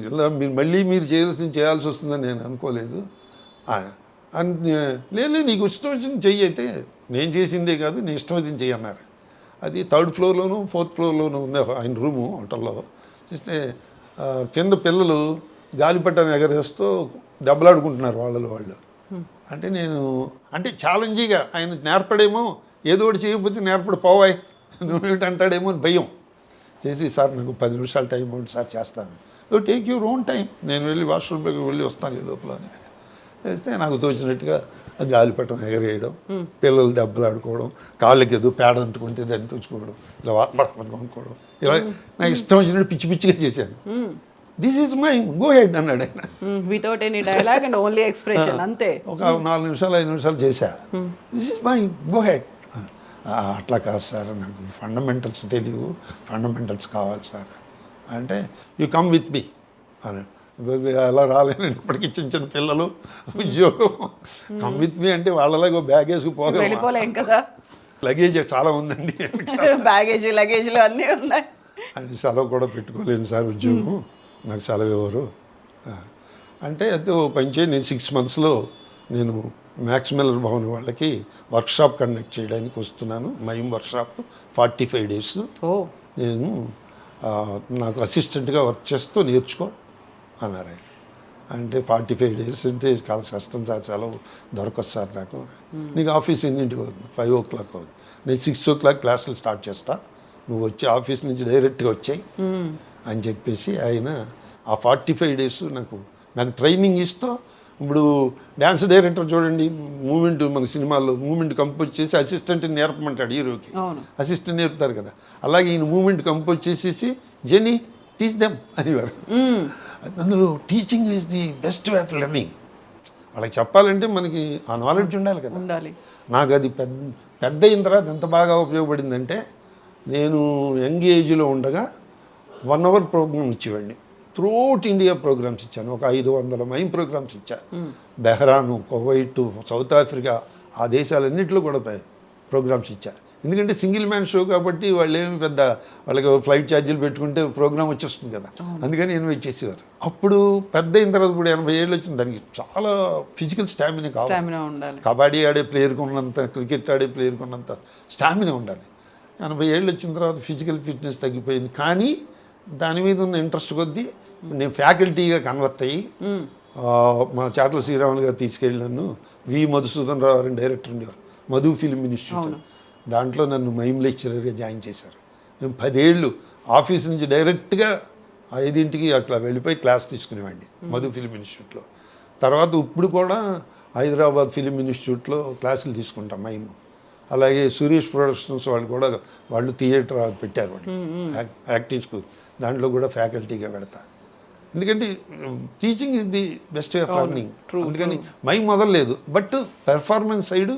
ఇలా మళ్ళీ మీరు చేయాల్సి వస్తుందని నేను అనుకోలేదు. లేదు నీకు ఇష్టం వచ్చింది చెయ్యి, అయితే నేను చేసిందే కాదు నీ ఇష్టం వచ్చింది చెయ్యి అన్నారు. అది 3rd ఫ్లోర్లోను 4th ఫ్లోర్లోనూ ఉంది ఆయన రూము హోటల్లో. చూస్తే కింద పిల్లలు గాలిపటాన్ని ఎగరేస్తూ దెబ్బలాడుకుంటున్నారు వాళ్ళు. అంటే నేను అంటే ఛాలెంజీగా ఆయన నేర్పడేమో, ఏదో ఒకటి చేయకపోతే నేర్పడు పోవాయి నువ్వేమిటి అంటాడేమో అని భయం చేసి, సార్ నాకు 10 నిమిషాలు టైం ఉంది సార్ చేస్తాను. టేక్ యువర్ ఓన్ టైం, నేను వెళ్ళి వాష్రూమ్లోకి వెళ్ళి వస్తాను ఈ లోపల అని చేస్తే నాకు తోచినట్టుగా గాలిపటం ఎగరేయడం, పిల్లలు దెబ్బలు ఆడుకోవడం, కాళ్ళకి ఏదో పేడ అంటుకుంటే దాన్ని తుచ్చుకోవడం, ఇలా కొనుక్కోవడం, ఇలా నాకు ఇష్టం వచ్చినట్టు పిచ్చి పిచ్చిగా చేశాను. This is my go head అన్నాడు ఆయన. Without any dialogue and only expression అంతే. ఒక 4 నిమిషాలు 5 నిమిషాలు చేశా. This is my go head. అట్లా కాదు సార్, నాకు ఫండమెంటల్స్ తెలియవు, ఫండమెంటల్స్ కావాలి సార్ అంటే, యూ కమ్ విత్ మీ అని. అలా రాలేనండి, ఇప్పటికి చిన్న పిల్లలు ఉద్యోగం, కమ్ విత్ మీ అంటే వాళ్ళలాగా బ్యాగ్ వేసుకుపోలేం కదా, లగేజ్ చాలా ఉందండి, బ్యాగేజ్ లగేజ్లు అన్నీ ఉన్నాయి అని. సెలవు కూడా పెట్టుకోలేదు సార్, ఉద్యోగం నాకు సెలవు ఎవరు అంటే, అయితే ఓ పని చేయి, నేను 6 monthsలో నేను మ్యాక్స్ మిల్లర్ భవన్ వాళ్ళకి వర్క్షాప్ కండక్ట్ చేయడానికి వస్తున్నాను, మైమ్ వర్క్షాప్ 45 days. నేను నాకు అసిస్టెంట్గా వర్క్ చేస్తూ నేర్చుకో అన్నారు ఆయన. అంటే 45 days అంటే చాలా కష్టం సార్, సెలవు దొరకదు సార్ నాకు. నీకు ఆఫీస్ ఎన్నింటికి అవుతుంది? 5 o'clock అవుతుంది. నేను 6 o'clock క్లాసులు స్టార్ట్ చేస్తా, నువ్వు వచ్చి ఆఫీస్ నుంచి డైరెక్ట్గా వచ్చాయి అని చెప్పేసి ఆయన ఆ 45 days నాకు ట్రైనింగ్ ఇస్తూ, ఇప్పుడు డ్యాన్స్ డైరెక్టర్ చూడండి, మూమెంట్ మన సినిమాల్లో మూమెంట్ కంపోజ్ చేసి అసిస్టెంట్ నేర్పమంటాడు హీరోకి, అసిస్టెంట్ నేర్పుతారు కదా, అలాగే ఈయన మూమెంట్ కంపోజ్ చేసేసి జెనీ టీచ్ దెమ్ అనేవారు. అందులో teaching is the best way of learning. వాళ్ళకి చెప్పాలంటే మనకి ఆ నాలెడ్జ్ ఉండాలి కదా. నాకు అది పెద్ద అయిన తర్వాత ఎంత బాగా ఉపయోగపడిందంటే, నేను యంగ్ ఏజ్లో ఉండగా 1 hour ప్రోగ్రామ్ ఇచ్చేవాడిని. త్రూఅవుట్ ఇండియా ప్రోగ్రామ్స్ ఇచ్చాను, ఒక 500 మైమ్ ప్రోగ్రామ్స్ ఇచ్చా. బెహ్రాను, కువైట్, సౌత్ ఆఫ్రికా, ఆ దేశాలన్నింటిలో కూడా ప్రోగ్రామ్స్ ఇచ్చా. ఎందుకంటే సింగిల్ మ్యాన్ షో కాబట్టి వాళ్ళు ఏమి పెద్ద వాళ్ళకి ఫ్లైట్ ఛార్జీలు పెట్టుకుంటే ప్రోగ్రామ్ వచ్చేస్తుంది కదా, అందుకని ఇన్వైట్ చేసేవారు. అప్పుడు పెద్ద అయిన తర్వాత కూడా 80 ఏళ్ళు వచ్చింది, దానికి చాలా ఫిజికల్ స్టామినా కావాలి. కబడ్డీ ఆడే ప్లేయర్కి ఉన్నంత, క్రికెట్ ఆడే ప్లేయర్కి ఉన్నంత స్టామినా ఉండాలి. 80 ఏళ్ళు వచ్చిన తర్వాత ఫిజికల్ ఫిట్నెస్ తగ్గిపోయింది, కానీ దాని మీద ఉన్న ఇంట్రెస్ట్ కొద్దీ నేను ఫ్యాకల్టీగా కన్వర్ట్ అయ్యి మా చాట్ల శ్రీరాములు గారు తీసుకెళ్ళి వి మధుసూదన్ రావు గారిని డైరెక్టర్ ఉండేవారు, మధు ఫిల్మ్ ఇన్స్టిట్యూట్, దాంట్లో నన్ను మైమ్ లెక్చరర్గా జాయిన్ చేశారు. నేను 10 ఏళ్ళు ఆఫీస్ నుంచి డైరెక్ట్గా 5 అట్లా వెళ్ళిపోయి క్లాస్ తీసుకునేవాడిని మధు ఫిల్మ్ ఇన్స్టిట్యూట్లో. తర్వాత ఇప్పుడు కూడా హైదరాబాద్ ఫిలిం ఇన్స్టిట్యూట్లో క్లాసులు తీసుకుంటాం మైమ్. అలాగే సురేష్ ప్రొడక్షన్స్ వాళ్ళు కూడా వాళ్ళు థియేటర్ పెట్టారు వాళ్ళు యాక్టింగ్ స్కూల్, దాంట్లో కూడా ఫ్యాకల్టీగా పెడతా. ఎందుకంటే teaching is the best way of learning. అందుకని మైమ్ మొదలలేదు, బట్ పెర్ఫార్మెన్స్ సైడ్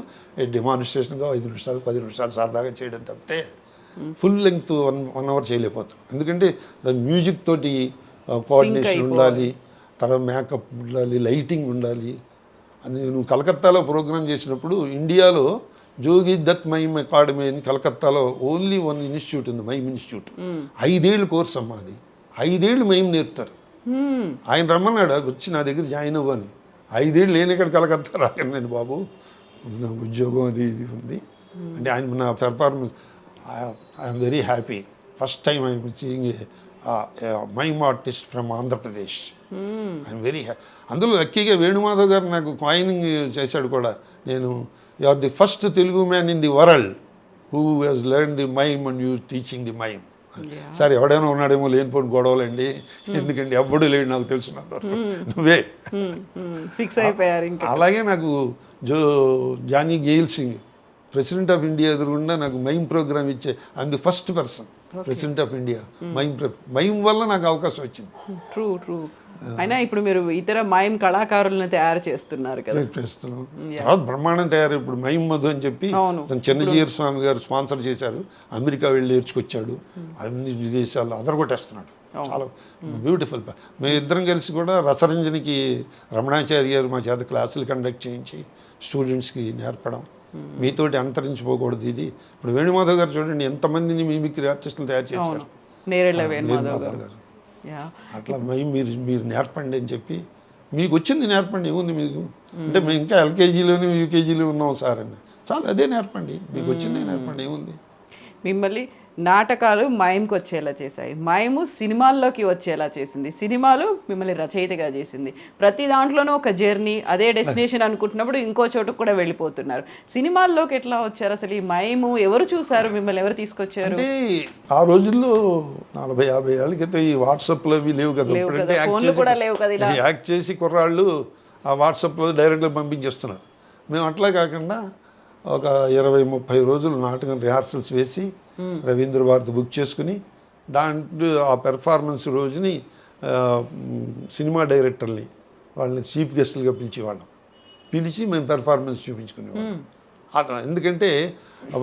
డెమాన్స్ట్రేషన్గా 5 నిమిషాలు 10 నిమిషాలు సరదాగా చేయడం తప్పితే ఫుల్ లెంగ్త్ 1 అవర్ చేయలేకపోతాం. ఎందుకంటే దాని మ్యూజిక్ తోటి కోఆర్డినేషన్ ఉండాలి, తర్వాత మేకప్ ఉండాలి, లైటింగ్ ఉండాలి. అని నువ్వు కలకత్తాలో ప్రోగ్రామ్ చేసినప్పుడు ఇండియాలో జోగి దత్ మైమ్ అకాడమీ అని కలకత్తాలో ఓన్లీ 1 ఇన్స్టిట్యూట్ ఉంది, మైమ్ ఇన్స్టిట్యూట్. 5 ఏళ్ళు కోర్స్ అమ్మా అది, 5 ఏళ్ళు మైమ్ నేర్పుతారు. ఆయన రమ్మన్నాడు వచ్చి నా దగ్గర జాయిన్ అవ్వని. 5 ఏళ్ళు నేను ఇక్కడ కలకత్తా రాయనండి బాబు, నా ఉద్యోగం అది ఇది ఉంది అంటే ఆయన నా performance I'm very happy. First time I'm seeing mime artist from Andhra Pradesh. I'm very happy. అందులో లక్కీగా వేణుమాధవ్ గారు నాకు కాయినింగ్ చేశాడు కూడా. నేను you are the first Telugu man in the world who has learn the mime and you teaching the mime. సరే ఎవడైనా ఉన్నాడేమో లేనిపోయిన గొడవలండి, ఎందుకండి ఎవ్వడు లేడు నాకు తెలిసినంత నువ్వే ఫిక్స్ అయిపోయారు. ఇంకా అలాగే నాకు Giani Zail Singh president of India ఎదురుగుండా నాకు మైమ్ ప్రోగ్రామ్ ఇచ్చే I'm the first person president of India. Mime వల్ల నాకు అవకాశం వచ్చింది. ట్రూ. అయినా ఇప్పుడు మీరు ఇతర మైమ్ కళాకారులను తయారు చేస్తున్నారు కదా. చేస్తున్నాం. తర్వాత బ్రహ్మాండం తయారు. ఇప్పుడు మైమ్ మధు అని చెప్పి తను చిన్నజీయర్ స్వామి గారు స్పాన్సర్ చేశారు. అమెరికా వెళ్ళి నేర్చుకొచ్చాడు, అన్ని విదేశాల్లో అదరగొట్టేస్తున్నాడు. చాలా బ్యూటిఫుల్. మేము ఇద్దరం కలిసి కూడా రసరంజనికి రమణాచారి గారు మా చేత క్లాసులు కండక్ట్ చేయించి స్టూడెంట్స్కి నేర్పడం. మీతోటి అంతరించిపోకూడదు ఇది. ఇప్పుడు వేణుమాధవ్ గారు చూడండి ఎంతమందిని మిమిక్రీ ఆర్టిస్టులు తయారు చేశారు. నేరేళ్ళ వేణుమాధవ్ గారు. అట్లా మీరు నేర్పండి అని చెప్పి, మీకు వచ్చింది నేర్పండి, ఏముంది మీకు అంటే మేము ఇంకా ఎల్కేజీలోని యూకేజీలో ఉన్నాం సార్ అని. చాలా అదే నేర్పండి, మీకు వచ్చిందే నేర్పండి, ఏముంది. మిమ్మల్ని నాటకాలు మైమ్కి వచ్చేలా చేశాయి, మైము సినిమాల్లోకి వచ్చేలా చేసింది, సినిమాలు మిమ్మల్ని రచయితగా చేసింది. ప్రతి దాంట్లోనూ ఒక జర్నీ, అదే డెస్టినేషన్ అనుకుంటున్నప్పుడు ఇంకో చోటుకు కూడా వెళ్ళిపోతున్నారు. సినిమాల్లోకి ఎట్లా వచ్చారు అసలు? ఈ మైము ఎవరు చూసారు, మిమ్మల్ని ఎవరు తీసుకొచ్చారు? అంటే ఆ రోజుల్లో 40-50 ఏళ్ళ క్రితం ఈ వాట్సాప్లో అవి లేవు కదా, ఫోన్లు కూడా లేవు కదా. ఇలా యాక్ట్ చేసి కుర్రాళ్ళు ఆ వాట్సాప్లో డైరెక్ట్గా పంపించేస్తున్నారు. మేము అట్లా కాకుండా ఒక 20-30 రోజులు నాటకం రిహార్సల్స్ వేసి రవీంద్ర భారతి బుక్ చేసుకుని దాంట్లో ఆ పెర్ఫార్మెన్స్ రోజుని సినిమా డైరెక్టర్ని వాళ్ళని చీఫ్ గెస్టులుగా పిలిచి మేము పెర్ఫార్మెన్స్ చూపించుకునేవాళ్ళం. అట్లా ఎందుకంటే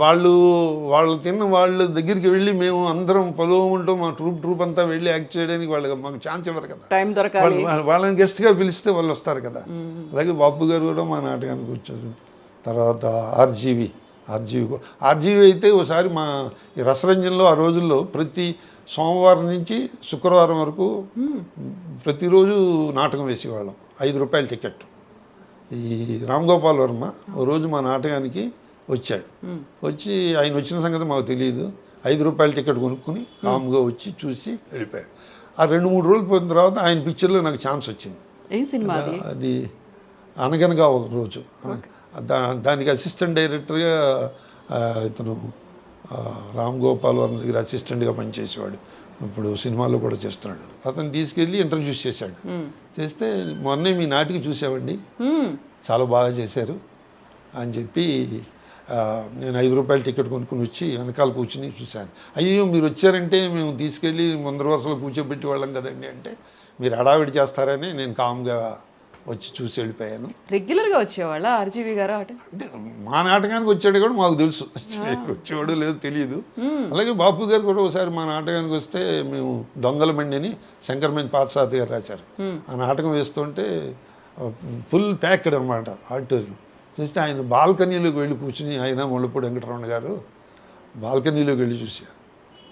వాళ్ళు తిన్న వాళ్ళ దగ్గరికి వెళ్ళి మేము అందరం పొలవమంటూ మా ట్రూప్ అంతా వెళ్ళి యాక్ట్ చేయడానికి వాళ్ళకి మాకు ఛాన్స్ ఇవ్వరు కదా, టైం దొరకాలి. వాళ్ళని గెస్ట్గా పిలిస్తే వాళ్ళు వస్తారు కదా. అలాగే బాబు గారు కూడా మా నాటకానికి వచ్చారు. తర్వాత ఆర్జీవి అయితే ఒకసారి మా ఈ రసరంజన్లో ఆ రోజుల్లో ప్రతి సోమవారం నుంచి శుక్రవారం వరకు ప్రతిరోజు నాటకం వేసేవాళ్ళం. 5 రూపాయల టికెట్. ఈ రామ్ గోపాల్ వర్మ ఓ రోజు మా నాటకానికి వచ్చాడు. వచ్చి ఆయన వచ్చిన సంగతి మాకు తెలియదు. 5 రూపాయల టికెట్ కొనుక్కుని కామ్గా వచ్చి చూసి వెళ్ళిపోయాడు. ఆ 2-3 రోజులు పోయిన తర్వాత ఆయన పిక్చర్లో నాకు ఛాన్స్ వచ్చింది. ఏం సినిమా అది? అనగనగా ఒక రోజు. దానికి అసిస్టెంట్ డైరెక్టర్గా ఇతను రామ్ గోపాల్ వర్మ దగ్గర అసిస్టెంట్గా పనిచేసేవాడు. ఇప్పుడు సినిమాలో కూడా చేస్తున్నాడు. అతను తీసుకెళ్ళి ఇంట్రడ్యూస్ చేశాడు. చేస్తే మొన్నే మీ నాటికి చూసామండి, చాలా బాగా చేశారు అని చెప్పి నేను 5 రూపాయల టికెట్ కొనుక్కుని వచ్చి వెనకాల కూర్చుని చూశాను. అయ్యో మీరు వచ్చారంటే మేము తీసుకెళ్ళి ముందర వరుసలో కూర్చోబెట్టి వాళ్ళం కదండి అంటే, మీరు హడావిడి చేస్తారని నేను కామ్గా వచ్చి చూసి వెళ్ళిపోయాను. రెగ్యులర్గా వచ్చేవాళ్ళ ఆర్జీవి గారు అంటే మా నాటకానికి వచ్చాడు కూడా మాకు తెలుసు, వచ్చేవాడు లేదో తెలియదు. అలాగే బాపు గారు కూడా ఒకసారి మా నాటకానికి వస్తే మేము దొంగల బండి అని శంకరమేని పార్థసారథి గారు రాశారు. ఆ నాటకం వేస్తుంటే ఫుల్ ప్యాక్డ్ అనమాట ఆడిటోరియం. చూస్తే ఆయన బాల్కనీలోకి వెళ్ళి కూర్చుని, ఆయన ముళ్ళపూడి వెంకటరమణ గారు బాల్కనీలోకి వెళ్ళి చూశారు.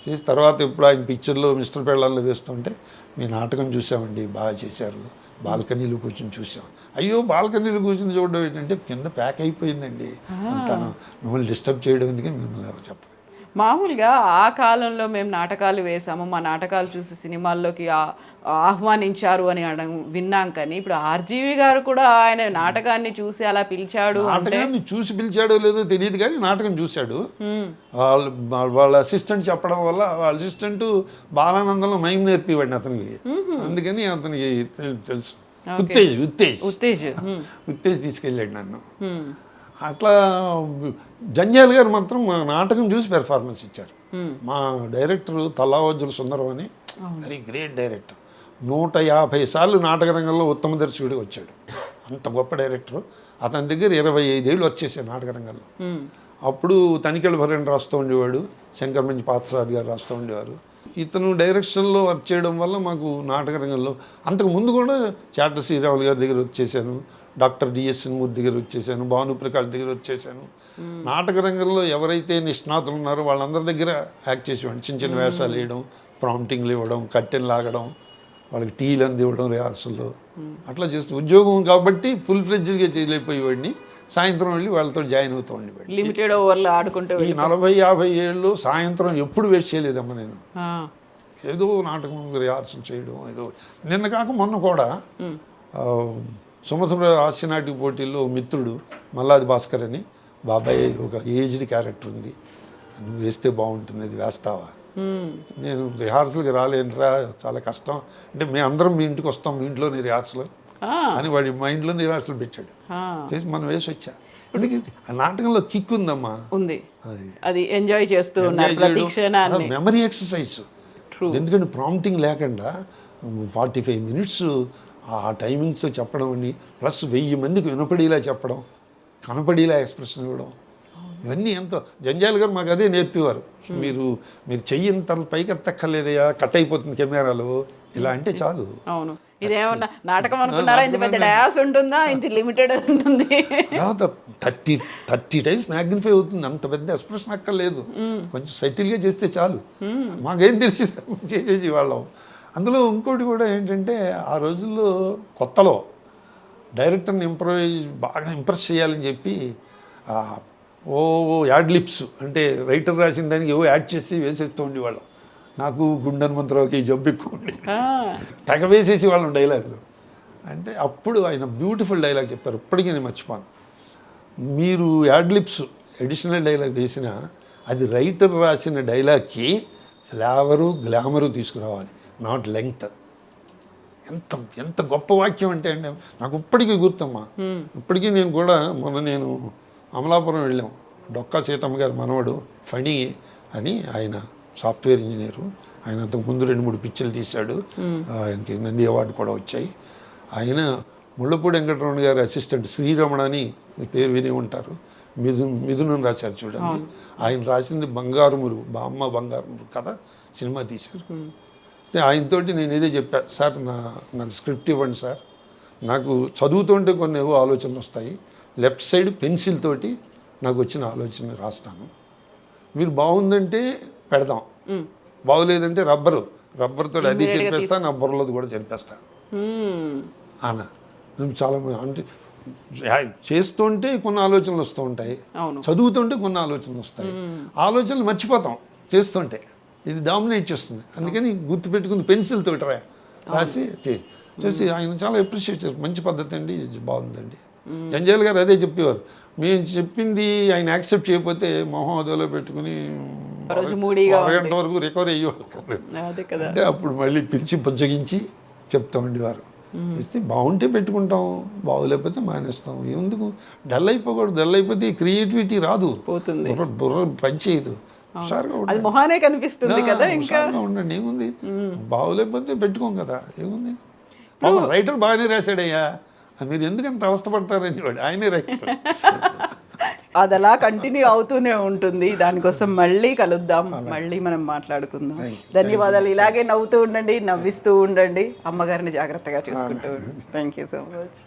చేసి తర్వాత ఇప్పుడు ఆయన పిక్చర్లో మిస్టర్ పెళ్ళాల్లో వేస్తుంటే మీ నాటకం చూసామండి, బాగా చేశారు, బాల్కనీలో కూర్చొని చూసాం. అయ్యో బాల్కనీలో కూర్చొని చూడడం ఏంటంటే కింద ప్యాక్ అయిపోయిందండి అంతాను, మిమ్మల్ని డిస్టర్బ్ చేయడం ఎందుకే మిమ్మల్ని ఎవరు చెప్పలేదు. మామూలుగా ఆ కాలంలో మేము నాటకాలు వేసాము, మా నాటకాలు చూసి సినిమాల్లోకి ఆహ్వానించారు అని విన్నాం. కానీ ఇప్పుడు ఆర్జీవి గారు కూడా ఆయన నాటకాన్ని చూసి అలా పిలిచాడు. నాటకాన్ని చూసి పిలిచాడో లేదో తెలియదు కానీ నాటకం చూశాడు. వాళ్ళ అసిస్టెంట్ చెప్పడం వల్ల వాళ్ళ అసిస్టెంట్ బాలానందంలో మైమ్ నేర్పివాడిని అతనికి, అందుకని అతనికి తెలుసు. ఉత్తేజ్ ఉత్తేజ్ ఉత్తేజ్ తీసుకెళ్ళాడు నన్ను. అట్లా జంజాల్ గారు మాత్రం మా నాటకం చూసి పెర్ఫార్మెన్స్ ఇచ్చారు. మా డైరెక్టర్ తల్లావజ్జుల సుందరం అని వెరీ గ్రేట్ డైరెక్టర్, 150 సార్లు నాటక రంగంలో ఉత్తమ దర్శకుడిగా వచ్చాడు. అంత గొప్ప డైరెక్టర్. అతని దగ్గర 25 ఏళ్ళు వచ్చేసాయి నాటక రంగంలో. అప్పుడు తనికెళ్ళ భరణ్ రాస్తూ ఉండేవాడు, శంకర్ మంచి పార్థసారథి గారు రాస్తూ ఉండేవారు. ఇతను డైరెక్షన్లో వర్క్ చేయడం వల్ల మాకు నాటక రంగంలో అంతకు ముందు కూడా చాట శ్రీరాములు గారి దగ్గర వచ్చేసాను, డాక్టర్ డిఎస్ఎన్ మూర్తి దగ్గర వచ్చేసాను, భానుప్రకాష్ దగ్గర వచ్చేసాను. నాటక రంగంలో ఎవరైతే నిష్ణాతులు ఉన్నారో వాళ్ళందరి దగ్గర యాక్ట్ చేసేవాడిని. చిన్న చిన్న వేషాలు వేయడం, ప్రాంప్టింగ్లు ఇవ్వడం, కట్టెలు లాగడం, వాళ్ళకి టీలు అందివ్వడం రిహార్సల్లో, అట్లా చేస్తూ ఉద్యోగం కాబట్టి ఫుల్ ఫ్లెడ్జ్డ్గా చేయలేకపోయేవాడిని. సాయంత్రం వెళ్ళి వాళ్ళతో జాయిన్ అవుతూ ఉండేవాడిని. లిమిటెడ్ ఓవర్లో ఆడుకుంటూ. ఈ 40-50 ఏళ్ళు సాయంత్రం ఎప్పుడు వేస్ట్ చేయలేదమ్మా నేను. ఏదో నాటకం రిహార్సల్ చేయడం ఏదో. నిన్న కాక మొన్న కూడా సుమధుర హాస్యనాటిక పోటీల్లో మిత్రుడు మల్లాది భాస్కర్ అని, బాబాయ్ ఒక ఏజ్డ్ క్యారెక్టర్ ఉంది, నువ్వు వేస్తే బాగుంటుంది, అది వేస్తావా? నేను రిహార్సల్కి రాలేనురా, చాలా కష్టం అంటే, మేము అందరం మీ ఇంటికి వస్తాం, మీ ఇంట్లోని రిహార్సల్ అని వాడి మైండ్లో రిహార్సల్ పెట్టాడు. చేసి మనం వేసి వచ్చా. అందుకే ఆ నాటకంలో కిక్ ఉందమ్మా, ఉంది. అది ఎంజాయ్ చేస్తూ ఉన్నారు ప్రతి క్షణాన్ని. Memory exercise. ఎందుకంటే ప్రాంప్టింగ్ లేకుండా 45 మినిట్స్ ఆ టైమింగ్స్తో చెప్పడం అని, ప్లస్ 1000 మందికి వినపడేలా చెప్పడం, కనపడేలా ఎక్స్ప్రెషన్ ఇవ్వడం, ఇవన్నీ ఎంతో. జంజాల్ గారు మాకు అదే నేర్పేవారు. మీరు చెయ్యి ఇంత పైకి ఎత్తక్కర్లేదయ్యా, కట్ అయిపోతుంది కెమెరాలో, ఇలా అంటే చాలు. అవును, ఇదేమన్నా నాటకం అనుకున్నారా? ఇంత పెద్ద డ్యాస్ ఉంటుందా? ఇంత లిమిటెడ్ ఉంటుంది. తర్వాత 30 టైమ్స్ మ్యాగ్నిఫై అవుతుంది, అంత పెద్ద ఎక్స్ప్రెషన్ అక్కర్లేదు, కొంచెం సెటిల్గా చేస్తే చాలు. మాకేం తెలిసి చేసేసి వాళ్ళం. అందులో ఇంకోటి కూడా ఏంటంటే, ఆ రోజుల్లో కొత్తలో డైరెక్టర్ని బాగా ఇంప్రెస్ చేయాలని చెప్పి యాడ్ లిప్స్ అంటే రైటర్ రాసిన దానికి ఏవో యాడ్ చేసి వేసేస్తూ ఉండేవాళ్ళం. నాకు గుండె హనుమంతరావుకి జబ్బు ఎక్కువ ఉండి తెగ వేసేసి వాళ్ళం డైలాగులు. అంటే అప్పుడు ఆయన బ్యూటిఫుల్ డైలాగ్ చెప్పారు, ఇప్పటికీ నేను మర్చిపోను. మీరు యాడ్ లిప్స్ అడిషనల్ డైలాగ్ వేసినా అది రైటర్ రాసిన డైలాగ్కి ఫ్లేవరు గ్లామరు తీసుకురావాలి, నాట్ లెంగ్త్. ఎంత గొప్ప వాక్యం అంటే అండి, నాకు ఇప్పటికీ గుర్తమ్మా. ఇప్పటికీ నేను కూడా నేను అమలాపురం వెళ్ళాం, డొక్కా సీతమ్మ గారి మనవడు ఫణి అని, ఆయన సాఫ్ట్వేర్ ఇంజనీరు. ఆయన అంతకుముందు 2-3 పిక్చర్లు తీశాడు, ఆయనకి నంది అవార్డు కూడా వచ్చాయి. ఆయన ముళ్ళపూడి వెంకటరమణ గారి అసిస్టెంట్ శ్రీరమణ అని మీ పేరు విని ఉంటారు, మిథునం రాశారు చూడండి. ఆయన రాసింది బంగారుమురు, బామ్మ బంగారుమురు కథ సినిమా తీశారు. ఆయనతోటి నేను ఇదే చెప్పాను, సార్ నాకు స్క్రిప్ట్ ఇవ్వండి సార్, నాకు చదువుతుంటే కొన్ని ఏవో ఆలోచనలు వస్తాయి, లెఫ్ట్ సైడ్ పెన్సిల్ తోటి నాకు వచ్చిన ఆలోచన రాస్తాను, మీరు బాగుందంటే పెడదాం, బాగులేదంటే రబ్బర్తో అది చెప్పేస్తా, నా బుర్రలోది కూడా చెప్పేస్తాను అన్న. నువ్వు చాలా అంటే చేస్తుంటే కొన్ని ఆలోచనలు వస్తూ ఉంటాయి, చదువుతుంటే కొన్ని ఆలోచనలు వస్తాయి, ఆలోచనలు మర్చిపోతాం చేస్తుంటే, ఇది డామినేట్ చేస్తుంది. అందుకని గుర్తుపెట్టుకుని పెన్సిల్ తోటి రాసి చేసి ఆయన చాలా అప్రిషియేట్ చేశారు. మంచి పద్ధతి అండి, బాగుందండి. జంజాల్ గారు అదే చెప్పేవారు, మేము చెప్పింది ఆయన యాక్సెప్ట్ చేయకపోతే మొహం అదోలో పెట్టుకుని అరగంట వరకు రికవర్ అయ్యేవారు. అంటే అప్పుడు మళ్ళీ పిలిచి పుచ్చగించి చెప్తా ఉండేవారు. ఇస్తే బాగుంటే పెట్టుకుంటాం, బాగోలేకపోతే మానేస్తాం. ఎందుకు డల్ అయిపోకూడదు, డల్ అయిపోతే క్రియేటివిటీ రాదు, బుర్ర పనిచేయదు. అది మొహానే కనిపిస్తుంది కదా. ఇంకా ఉండండి, ఏముంది, బాగోలేకపోతే పెట్టుకోం కదా, ఏముంది. రైటర్ బాగానే రాశాడయ్యా, మీరు ఎందుకు అంత అవస్థపడతారని వాడు, ఆయనే రైటర్. అది అలా కంటిన్యూ అవుతూనే ఉంటుంది. దానికోసం మళ్ళీ కలుద్దాం, మళ్ళీ మనం మాట్లాడుకుందాం. ధన్యవాదాలు. ఇలాగే నవ్వుతూ ఉండండి, నవ్విస్తూ ఉండండి, అమ్మగారిని జాగ్రత్తగా చూసుకుంటూ ఉండండి. Thank you so much.